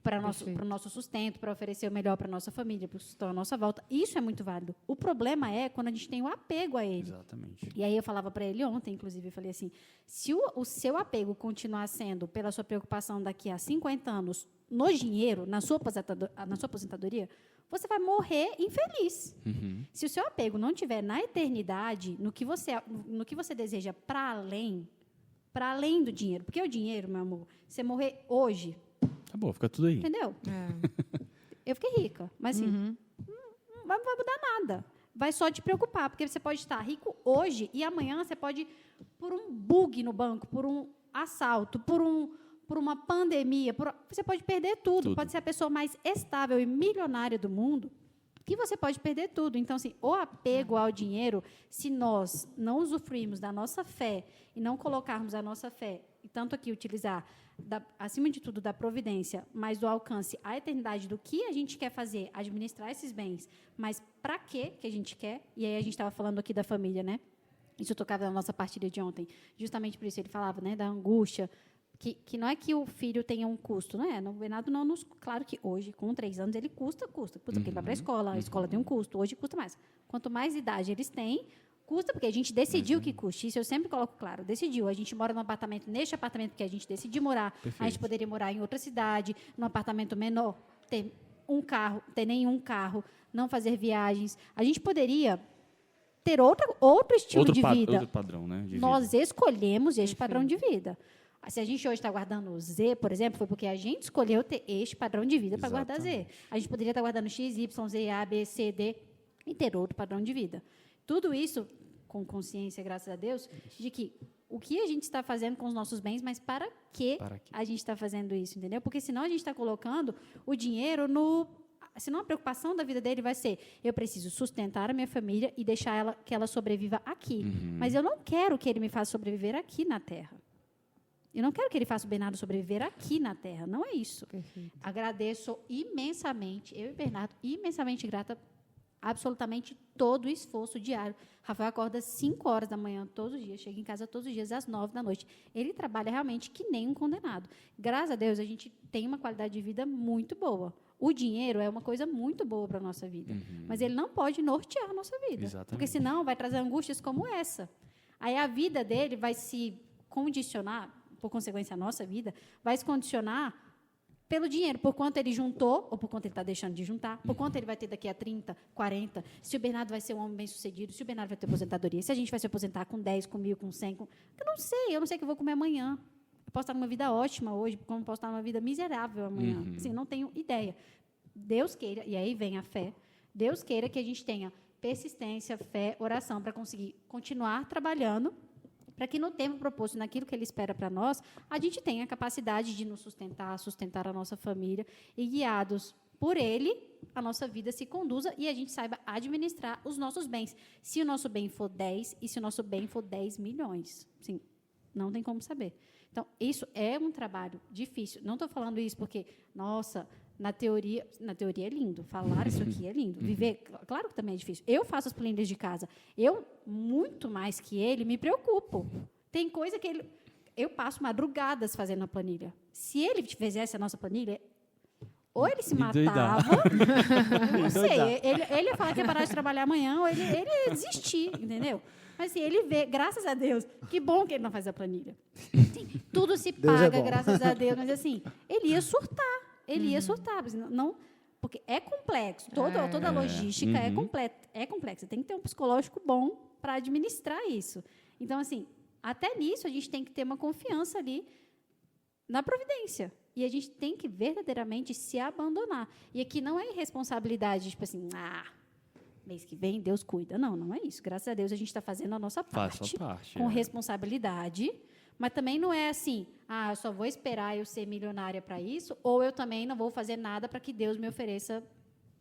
para o nosso sustento, para oferecer o melhor para a nossa família, para o sustento à nossa volta. Isso é muito válido. O problema é quando a gente tem o apego a ele. Exatamente. E aí eu falava para ele ontem, inclusive, eu falei assim, se o seu apego continuar sendo pela sua preocupação daqui a 50 anos no dinheiro, na sua aposentadoria, você vai morrer infeliz. Uhum. Se o seu apego não estiver na eternidade, no que você deseja para além do dinheiro, porque o dinheiro, meu amor, você morrer hoje, acabou, fica tudo aí. entendeu? Eu fiquei rica, mas assim, não vai mudar nada. Vai só te preocupar, porque você pode estar rico hoje e amanhã você pode, por um bug no banco, por um assalto, por uma pandemia, você pode perder tudo. Pode ser a pessoa mais estável e milionária do mundo, que você pode perder tudo. Então, assim, o apego ao dinheiro, se nós não usufruirmos da nossa fé e não colocarmos a nossa fé, e tanto aqui utilizar, acima de tudo, da providência, mas do alcance à eternidade do que a gente quer fazer, administrar esses bens, mas para que a gente quer? E aí a gente estava falando aqui da família, né? Isso tocava na nossa partilha de ontem. Justamente por isso ele falava, né, da angústia, que não é que o filho tenha um custo, não é? No Bernardo, claro que hoje, com 3 anos, ele custa, porque ele vai para a escola tem um custo, hoje custa mais. Quanto mais idade eles têm, custa, porque a gente decidiu que custe. Isso eu sempre coloco claro, decidiu. A gente mora num apartamento, neste apartamento que a gente decidiu morar, Perfeito. a gente poderia morar em outra cidade, num apartamento menor, ter um carro, ter nenhum carro, não fazer viagens. A gente poderia ter outro estilo de vida. Outro padrão, né, de vida. Nós escolhemos este padrão de vida. Se a gente hoje está guardando o Z, por exemplo, foi porque a gente escolheu ter este padrão de vida para guardar Z. A gente poderia estar guardando X, Y, Z, A, B, C, D e ter outro padrão de vida. Tudo isso com consciência, graças a Deus, de que o que a gente está fazendo com os nossos bens, mas para que a gente está fazendo isso, entendeu? Porque senão a gente está colocando o dinheiro senão a preocupação da vida dele vai ser, eu preciso sustentar a minha família e deixar que ela sobreviva aqui. Mas eu não quero que ele me faça sobreviver aqui na Terra. Eu não quero que ele faça o Bernardo sobreviver aqui na Terra. Não é isso. Perfeito. Agradeço imensamente, eu e Bernardo, imensamente grata, absolutamente todo o esforço diário. Rafael acorda às 5 horas da manhã todos os dias, chega em casa todos os dias às 9 da noite. Ele trabalha realmente que nem um condenado. Graças a Deus, a gente tem uma qualidade de vida muito boa. O dinheiro é uma coisa muito boa para a nossa vida, mas ele não pode nortear a nossa vida. Exatamente. Porque senão vai trazer angústias como essa. Aí a vida dele vai se condicionar, por consequência, a nossa vida, vai se condicionar pelo dinheiro, por quanto ele juntou, ou por quanto ele está deixando de juntar, por quanto ele vai ter daqui a 30, 40, se o Bernardo vai ser um homem bem-sucedido, se o Bernardo vai ter aposentadoria, se a gente vai se aposentar com 10, com 1.000, com 100, eu não sei o que eu vou comer amanhã. Eu posso estar numa vida ótima hoje, como posso estar numa vida miserável amanhã. Assim, não tenho ideia. Deus queira, e aí vem a fé, Deus queira que a gente tenha persistência, fé, oração, para conseguir continuar trabalhando, para que no tempo proposto, naquilo que Ele espera para nós, a gente tenha a capacidade de nos sustentar a nossa família, e guiados por Ele, a nossa vida se conduza e a gente saiba administrar os nossos bens. Se o nosso bem for 10 e se o nosso bem for 10 milhões. Sim, não tem como saber. Então, isso é um trabalho difícil. Não estou falando isso porque, nossa, na teoria é lindo. Falar isso aqui é lindo. Viver, claro que também é difícil. Eu faço as planilhas de casa. Eu, muito mais que ele, me preocupo. Tem coisa que eu passo madrugadas fazendo a planilha. Se ele fizesse a nossa planilha, ou ele se matava, eu não sei. Ele ia falar que ia parar de trabalhar amanhã, ou ele ia desistir, entendeu? Mas assim, ele vê, graças a Deus, que bom que ele não faz a planilha. Sim, tudo se paga, graças a Deus, mas assim, ele ia surtar. Ele ia surtar, porque é complexo. Toda a logística é complexa. Tem que ter um psicológico bom para administrar isso. Então, assim, até nisso a gente tem que ter uma confiança ali na providência. E a gente tem que verdadeiramente se abandonar. E aqui não é irresponsabilidade, tipo assim, mês que vem Deus cuida. Não é isso. Graças a Deus a gente está fazendo a nossa parte com responsabilidade. Mas também não é assim, eu só vou esperar eu ser milionária para isso, ou eu também não vou fazer nada para que Deus me ofereça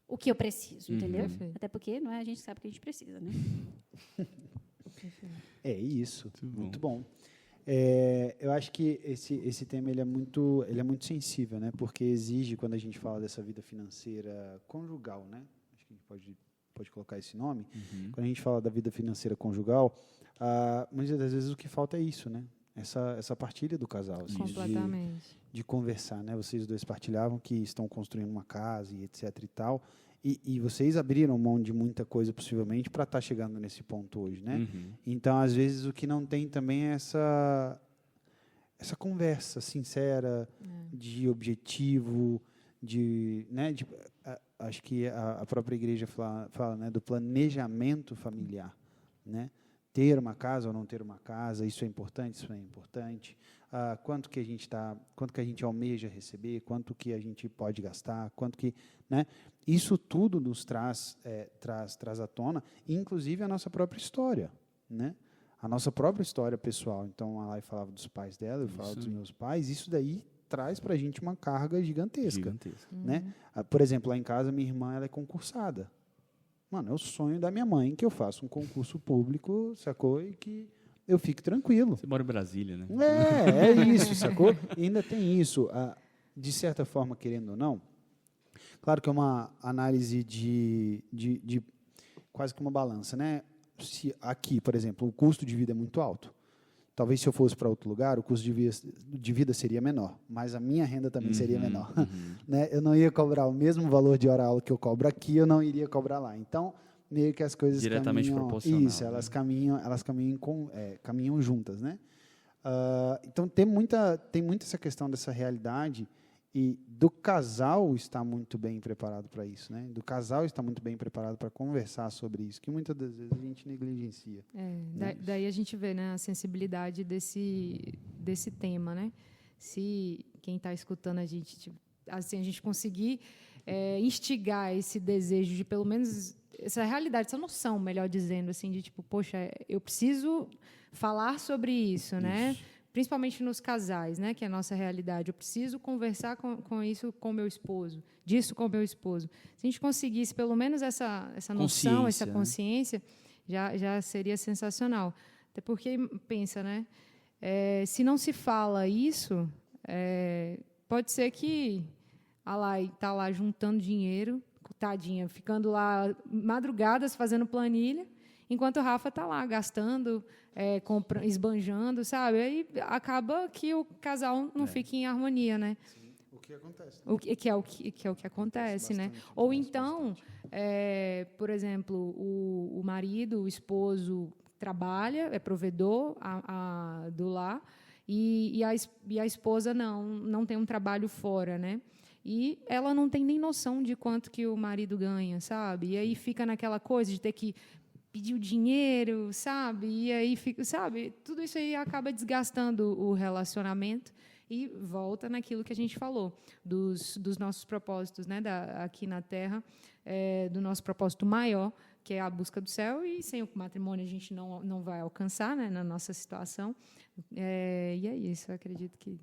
o que eu preciso, entendeu? Até porque não é a gente sabe o que a gente precisa, né? É isso, muito bom. Eu acho que esse tema ele é muito sensível, né? Porque exige, quando a gente fala dessa vida financeira conjugal, né? Acho que a gente pode colocar esse nome. Quando a gente fala da vida financeira conjugal, muitas das vezes o que falta é isso, né? Essa partilha do casal, assim, completamente, de conversar, né? Vocês dois partilhavam que estão construindo uma casa e etc e tal, e vocês abriram mão de muita coisa possivelmente para estar chegando nesse ponto hoje, né? Então, às vezes o que não tem também é essa conversa sincera de objetivo, né? Acho que a própria igreja fala, né, do planejamento familiar, né? Ter uma casa ou não ter uma casa, isso é importante, quanto que a gente almeja receber, quanto que a gente pode gastar, né? Isso tudo nos traz à tona, inclusive a nossa própria história, né? A nossa própria história pessoal. Então, a Lai falava dos pais dela, eu falava dos meus pais, isso daí traz para a gente uma carga gigantesca. Né? Por exemplo, lá em casa, minha irmã ela é concursada. Mano, é o sonho da minha mãe que eu faça um concurso público, sacou? E que eu fique tranquilo. Você mora em Brasília, né? É isso, sacou? E ainda tem isso, de certa forma, querendo ou não. Claro que é uma análise de quase que uma balança, né? Se aqui, por exemplo, o custo de vida é muito alto. Talvez, se eu fosse para outro lugar, o custo de vida seria menor, mas a minha renda também seria menor. Né? Eu não ia cobrar o mesmo valor de hora-aula que eu cobro aqui, eu não iria cobrar lá. Então, meio que as coisas diretamente caminham... proporcional. Isso, elas caminham juntas. Né? Então, tem muito essa questão dessa realidade e do casal estar muito bem preparado para isso, né? Do casal estar muito bem preparado para conversar sobre isso, que muitas das vezes a gente negligencia. Né? Daí a gente vê, né, a sensibilidade desse tema, né? Se quem está escutando a gente, assim, a gente conseguir instigar esse desejo de, pelo menos, essa realidade, essa noção, melhor dizendo, assim, de tipo, poxa, eu preciso falar sobre isso, né? Principalmente nos casais, né, que é a nossa realidade. Eu preciso conversar com isso com meu esposo, disso com meu esposo. Se a gente conseguisse pelo menos essa noção, essa consciência, já seria sensacional. Até porque, pensa, né, se não se fala isso, pode ser que a Lai está lá juntando dinheiro, tadinha, ficando lá madrugadas fazendo planilha, enquanto o Rafa está lá gastando, esbanjando, sabe? Aí acaba que o casal não fica em harmonia, né? Sim, o que acontece. Né? Que é o que acontece, né? Ou então, por exemplo, o marido, o esposo trabalha, é provedor do lar, E a esposa não tem um trabalho fora, né? E ela não tem nem noção de quanto que o marido ganha, sabe? E aí fica naquela coisa de ter que pedir o dinheiro, sabe? E aí fica, sabe? Tudo isso aí acaba desgastando o relacionamento e volta naquilo que a gente falou dos nossos propósitos, né? Aqui na Terra, do nosso propósito maior, que é a busca do céu, e sem o matrimônio a gente não vai alcançar, né? Na nossa situação. E é isso, eu acredito que...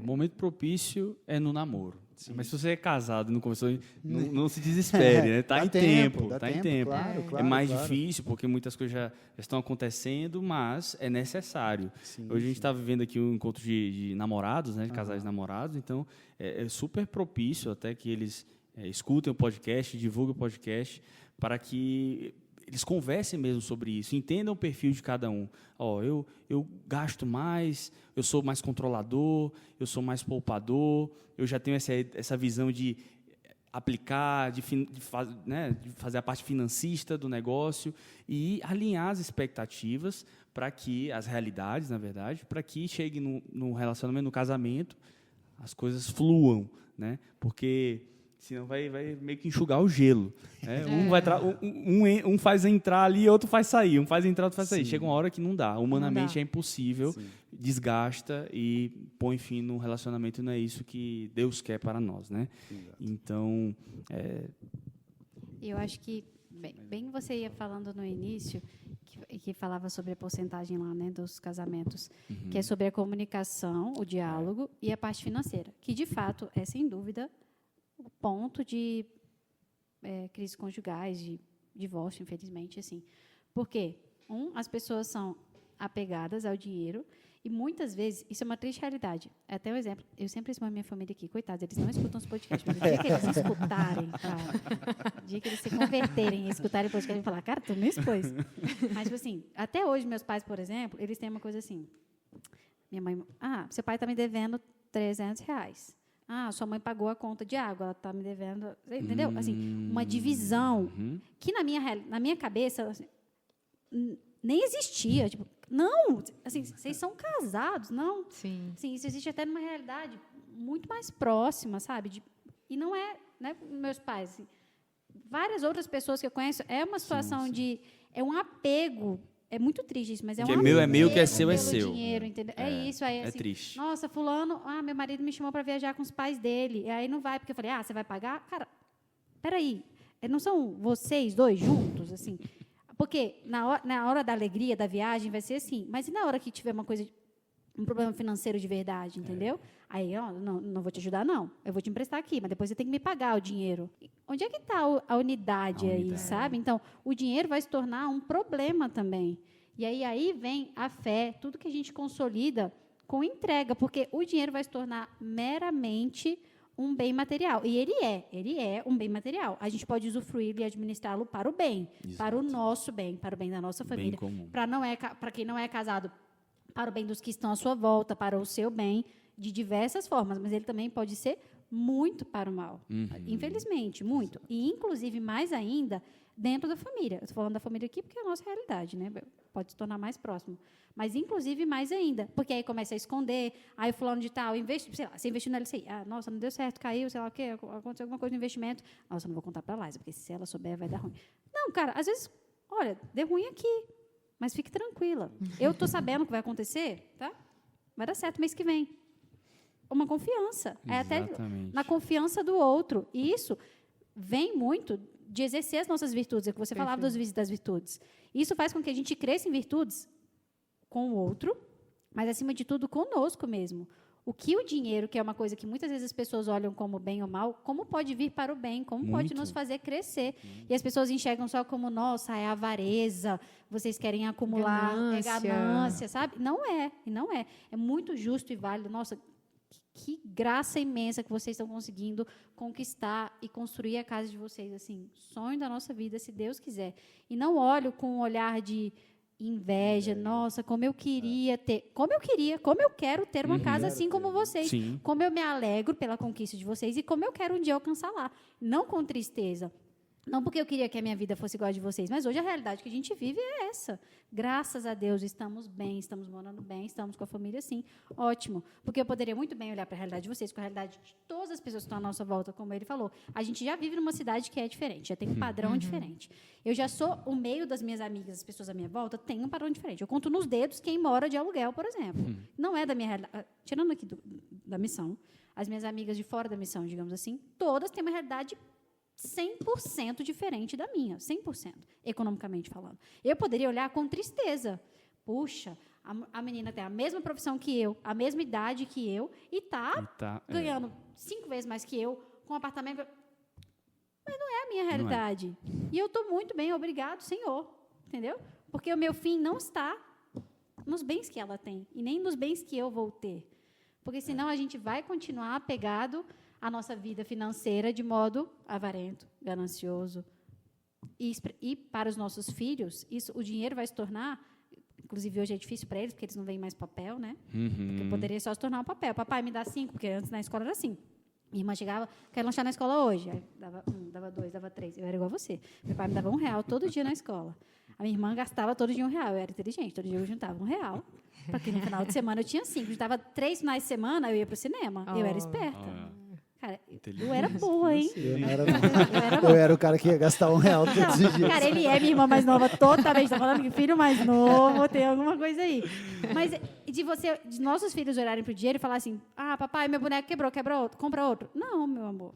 O momento propício é no namoro. Sim. Mas se você é casado e não começou, não se desespere, né? Está em tempo. Claro, é mais difícil, porque muitas coisas já estão acontecendo, mas é necessário. Sim, hoje a gente está vivendo aqui um encontro de namorados, né? De casais namorados, então é super propício até que eles escutem o podcast, divulguem o podcast, para que eles conversem mesmo sobre isso, entendam o perfil de cada um. Eu gasto mais, eu sou mais controlador, eu sou mais poupador, eu já tenho essa visão de aplicar, de fazer a parte financista do negócio e alinhar as expectativas para que, as realidades, na verdade, para que chegue no relacionamento, no casamento, as coisas fluam, né? Porque... senão vai meio que enxugar o gelo. Né? Um faz entrar ali, outro faz sair. Um faz entrar, outro faz sair. Chega uma hora que não dá. Humanamente é impossível, desgasta e põe fim no relacionamento. E não é isso que Deus quer para nós. Né? Então... Eu acho que, bem você ia falando no início, que falava sobre a porcentagem lá, né, dos casamentos, que é sobre a comunicação, o diálogo e a parte financeira, que, de fato, é, sem dúvida, o ponto de crises conjugais, de divórcio, infelizmente, assim. Por quê? As pessoas são apegadas ao dinheiro e, muitas vezes, isso é uma triste realidade. Até um exemplo, eu sempre exponho a minha família aqui, coitados, eles não escutam os podcasts, mas o dia que eles escutarem, cara, o dia que eles se converterem e escutarem o podcast, eles vão falar, cara, tu me expôs. Mas, assim, até hoje, meus pais, por exemplo, eles têm uma coisa assim, minha mãe, seu pai está me devendo R$300. Sua mãe pagou a conta de água, ela está me devendo... Entendeu? Assim, uma divisão que, na minha cabeça, assim, nem existia. Tipo, não, assim, vocês são casados, não. Sim. Assim, isso existe até numa realidade muito mais próxima, sabe? E não é, né, meus pais. Assim, várias outras pessoas que eu conheço, é uma situação de... É um apego... É muito triste isso, mas é um apego. Que é meu é meu, que é seu é seu. Dinheiro, entendeu? Isso aí, assim, é triste. Nossa, fulano, meu marido me chamou para viajar com os pais dele, e aí não vai, porque eu falei, você vai pagar? Cara, peraí, não são vocês dois juntos, assim? Porque na hora da alegria, da viagem, vai ser assim, mas e na hora que tiver um problema financeiro de verdade, entendeu? Aí, não vou te ajudar, não. Eu vou te emprestar aqui, mas depois você tem que me pagar o dinheiro. Onde é que está a unidade aí, sabe? Então, o dinheiro vai se tornar um problema também. E aí vem a fé, tudo que a gente consolida com entrega, porque o dinheiro vai se tornar meramente um bem material. E ele é um bem material. A gente pode usufruir e administrá-lo para o bem, para o nosso bem, para o bem da nossa família. Para quem não é casado, para o bem dos que estão à sua volta, para o seu bem, de diversas formas, mas ele também pode ser muito para o mal. Infelizmente, muito. E, inclusive, mais ainda, dentro da família. Eu estou falando da família aqui porque é a nossa realidade, né? Pode se tornar mais próximo. Mas, inclusive, mais ainda. Porque aí começa a esconder, aí o fulano de tal, você investiu na LCI. Nossa, não deu certo, caiu, sei lá o quê, aconteceu alguma coisa no investimento. Nossa, não vou contar para a Laisa, porque se ela souber, vai dar ruim. Não, cara, às vezes, olha, deu ruim aqui, mas fique tranquila. Eu estou sabendo o que vai acontecer, tá? Vai dar certo mês que vem. Uma confiança. É até na confiança do outro. E isso vem muito de exercer as nossas virtudes. É que você falava das virtudes. Isso faz com que a gente cresça em virtudes com o outro, mas, acima de tudo, conosco mesmo. O que o dinheiro, que é uma coisa que muitas vezes as pessoas olham como bem ou mal, como pode vir para o bem, como pode nos fazer crescer. E as pessoas enxergam só como, nossa, é avareza, vocês querem acumular, ganância, sabe? Não é. É muito justo e válido. Nossa, que graça imensa que vocês estão conseguindo conquistar e construir a casa de vocês. Assim, sonho da nossa vida, se Deus quiser. E não olho com um olhar de inveja, nossa, como eu queria ter, como eu quero ter uma casa assim como vocês. Sim. Como eu me alegro pela conquista de vocês e como eu quero um dia alcançar lá. Não com tristeza, Não porque eu queria que a minha vida fosse igual a de vocês, mas hoje a realidade que a gente vive é essa. Graças a Deus, estamos bem, estamos morando bem, estamos com a família, sim. Ótimo. Porque eu poderia muito bem olhar para a realidade de vocês, com a realidade de todas as pessoas que estão à nossa volta, como ele falou. A gente já vive numa cidade que é diferente, já tem um padrão diferente. Eu já sou, o meio das minhas amigas, as pessoas à minha volta, tem um padrão diferente. Eu conto nos dedos quem mora de aluguel, por exemplo. Não é da minha realidade. Tirando aqui da missão, as minhas amigas de fora da missão, digamos assim, todas têm uma realidade 100% diferente da minha, 100%, economicamente falando. Eu poderia olhar com tristeza. Puxa, a menina tem a mesma profissão que eu, a mesma idade que eu, e tá ganhando 5 vezes mais que eu, com um apartamento... Mas não é a minha realidade. E eu estou muito bem, obrigado, Senhor. Entendeu? Porque o meu fim não está nos bens que ela tem, e nem nos bens que eu vou ter. Porque senão a gente vai continuar apegado a nossa vida financeira de modo avarento, ganancioso. E para os nossos filhos, o dinheiro vai se tornar, inclusive hoje é difícil para eles, porque eles não veem mais papel, né? Porque poderia só se tornar um papel. Papai, me dá 5, porque antes na escola era assim. Minha irmã chegava, quero lanchar na escola hoje. Aí dava 1, dava 2, dava 3. Eu era igual a você. Meu pai me dava R$1 todo dia na escola. A minha irmã gastava todo dia R$1. Eu era inteligente, todo dia eu juntava R$1. Porque no final de semana eu tinha 5. Juntava 3 finais de semana, eu ia para o cinema. Eu era esperta. Cara, eu era boa, hein? Eu era o cara que ia gastar R$1 todos os dias. Cara, ele é minha irmã mais nova totalmente. Tá falando que filho mais novo tem alguma coisa aí. Mas de nossos filhos olharem pro dinheiro e falar assim, papai, meu boneco quebrou outro, compra outro. Não, meu amor.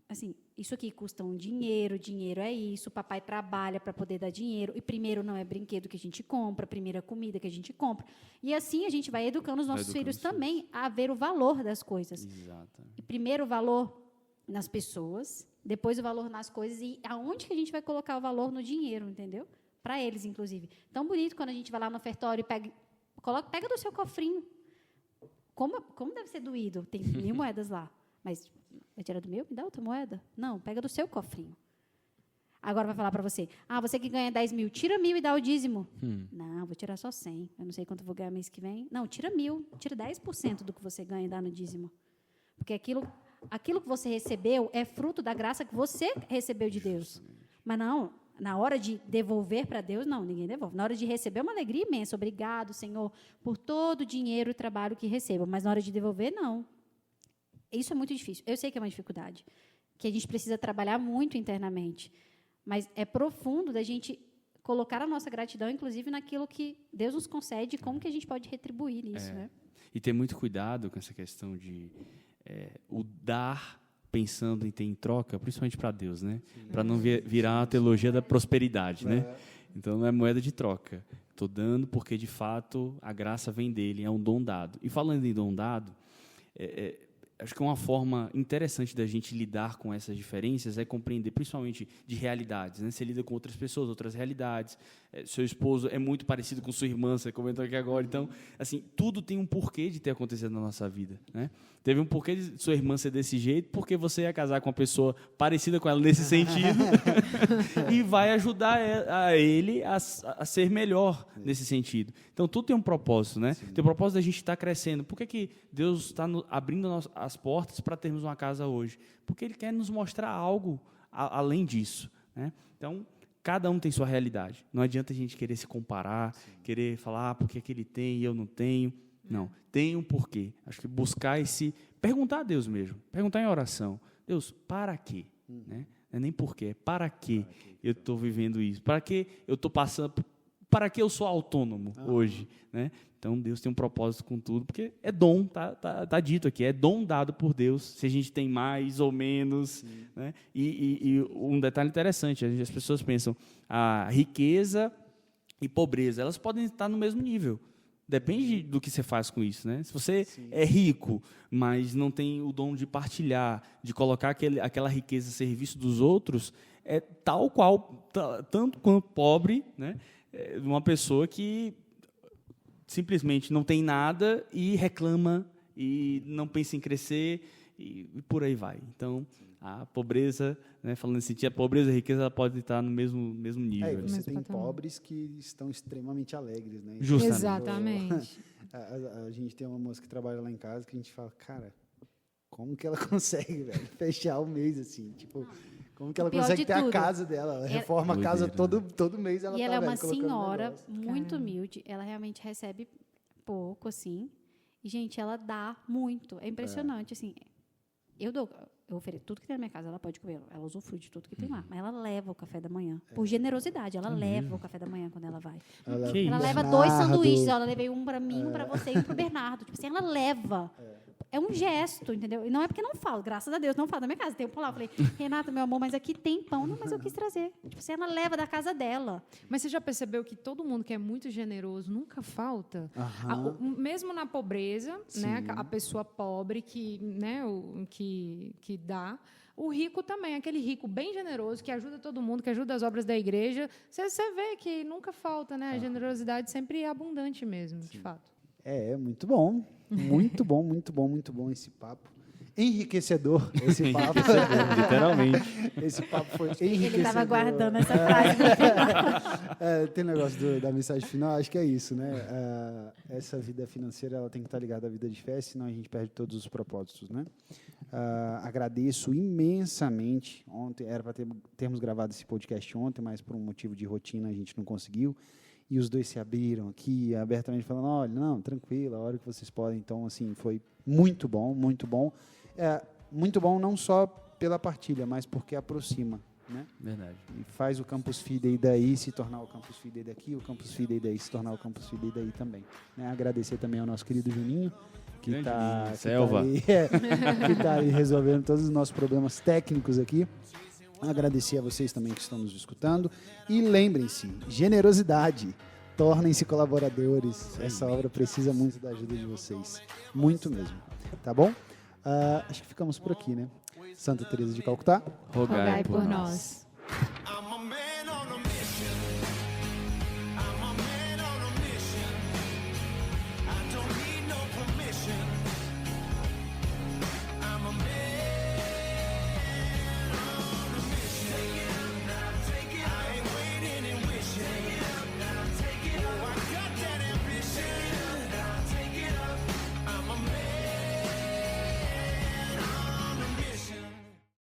Assim, isso aqui custa um dinheiro é isso, o papai trabalha para poder dar dinheiro, e primeiro não é brinquedo que a gente compra, primeiro é comida que a gente compra. E assim a gente vai educando os nossos filhos também a ver o valor das coisas. Exato. E primeiro o valor nas pessoas, depois o valor nas coisas, e aonde que a gente vai colocar o valor no dinheiro, entendeu? Para eles, inclusive. Tão bonito quando a gente vai lá no ofertório e pega do seu cofrinho. Como deve ser doído? Tem 1.000 moedas lá. Mas vai tirar do meu? Me dá outra moeda? Não, pega do seu cofrinho. Agora vai falar para você, você que ganha 10 mil, tira 1.000 e dá o dízimo. Não, vou tirar só 100. Eu não sei quanto eu vou ganhar mês que vem. Não, tira 1.000, tira 10% do que você ganha e dá no dízimo. Porque aquilo que você recebeu é fruto da graça que você recebeu de Deus. Mas não, na hora de devolver para Deus, não, ninguém devolve. Na hora de receber, é uma alegria imensa. Obrigado, Senhor, por todo o dinheiro e trabalho que recebo. Mas na hora de devolver, não. Isso é muito difícil. Eu sei que é uma dificuldade, que a gente precisa trabalhar muito internamente. Mas é profundo da gente colocar a nossa gratidão, inclusive, naquilo que Deus nos concede e como que a gente pode retribuir isso. Né? E ter muito cuidado com essa questão de o dar pensando em ter em troca, principalmente para Deus, né? Para não virar uma teologia da prosperidade, né? Então, não é moeda de troca. Estou dando porque, de fato, a graça vem dele, é um dom dado. E falando em dom dado, acho que uma forma interessante da gente lidar com essas diferenças é compreender, principalmente de realidades, né? Você lida com outras pessoas, outras realidades. Seu esposo é muito parecido com sua irmã, você comentou aqui agora. Então, assim, tudo tem um porquê de ter acontecido na nossa vida, né? Teve um porquê de sua irmã ser desse jeito, porque você ia casar com uma pessoa parecida com ela nesse sentido e vai ajudar ele a ser melhor nesse sentido. Então, tudo tem um propósito, né? Sim. Tem o propósito da gente estar crescendo. Por que Deus está abrindo as portas para termos uma casa hoje? Porque Ele quer nos mostrar algo além disso, né? Então, cada um tem sua realidade. Não adianta a gente querer se comparar, querer falar por que ele tem e eu não tenho. Não, tem um porquê. Acho que buscar perguntar a Deus mesmo, perguntar em oração. Deus, para quê? Né? Não é nem porquê, é para quê eu estou vivendo isso? Para que eu estou passando? Para que eu sou autônomo hoje? Né? Então, Deus tem um propósito com tudo, porque é dom, tá dito aqui, é dom dado por Deus, se a gente tem mais ou menos. Né? E um detalhe interessante, as pessoas pensam, a riqueza e pobreza, elas podem estar no mesmo nível. Depende do que você faz com isso, né? Se você é rico, mas não tem o dom de partilhar, de colocar aquela riqueza a serviço dos outros, é tal qual, tanto quanto pobre, né? Uma pessoa que simplesmente não tem nada e reclama e não pensa em crescer e por aí vai. Então, a pobreza, né, falando assim, a pobreza e a riqueza ela pode estar no mesmo nível. E você tem pobres que estão extremamente alegres, né? Justamente. Exatamente. A gente tem uma moça que trabalha lá em casa que a gente fala, cara, como que ela consegue, velho, fechar o mês assim? Tipo, Como que ela Pior consegue de ter a tudo. casa dela? Ela reforma a casa todo mês. Ela E tá, ela é uma velho, colocando senhora negócio. muito Caramba. humilde. Ela realmente recebe pouco, assim. E, gente, ela dá muito. É impressionante, assim. Eu ofereço tudo que tem na minha casa, ela pode comer. Ela usufrui de tudo que tem lá. Mas ela leva o café da manhã. Por generosidade, ela leva o café da manhã quando ela vai. Que Ela isso? leva 2 sanduíches. Ela levei um para mim, um para você e um para o Bernardo. Tipo assim, ela leva. É um gesto, entendeu? E não é porque não falo, graças a Deus, não falo da minha casa. Tem um pão lá. Eu falei, Renata, meu amor, mas aqui tem pão. Não, mas eu quis trazer. Tipo assim, ela leva da casa dela. Mas você já percebeu que todo mundo que é muito generoso nunca falta? Aham. Mesmo na pobreza, né, a pessoa pobre que, né, que dá, o rico também, aquele rico bem generoso, que ajuda todo mundo, que ajuda as obras da igreja, você vê que nunca falta, né? A generosidade sempre é abundante mesmo, de fato. Muito bom. Muito bom, muito bom, muito bom esse papo. Enriquecedor esse papo. Literalmente. Esse papo foi enriquecedor. Ele estava guardando essa frase. Tem um negócio da mensagem final, acho que é isso, né? Essa vida financeira ela tem que estar ligada à vida de fé, senão a gente perde todos os propósitos, né? Agradeço imensamente. Ontem era para termos gravado esse podcast ontem, mas por um motivo de rotina a gente não conseguiu. E os dois se abriram aqui, abertamente falando, olha, não, tranquilo, a hora que vocês podem. Então, assim, foi muito bom, muito bom. Muito bom não só pela partilha, mas porque aproxima, né? Verdade. E faz o Campus Fidei daí se tornar o Campus Fidei daqui, o Campus Fidei daí se tornar o Campus Fidei daí também. Né? Agradecer também ao nosso querido Juninho, que Grande está Juninho, Selva. aí resolvendo todos os nossos problemas técnicos aqui. Agradecer a vocês também que estão nos escutando. E lembrem-se, generosidade. Tornem-se colaboradores. Essa obra precisa muito da ajuda de vocês. Muito mesmo. Tá bom? Acho que ficamos por aqui, né? Santa Teresa de Calcutá. Rogai Rogai por por nós. nós.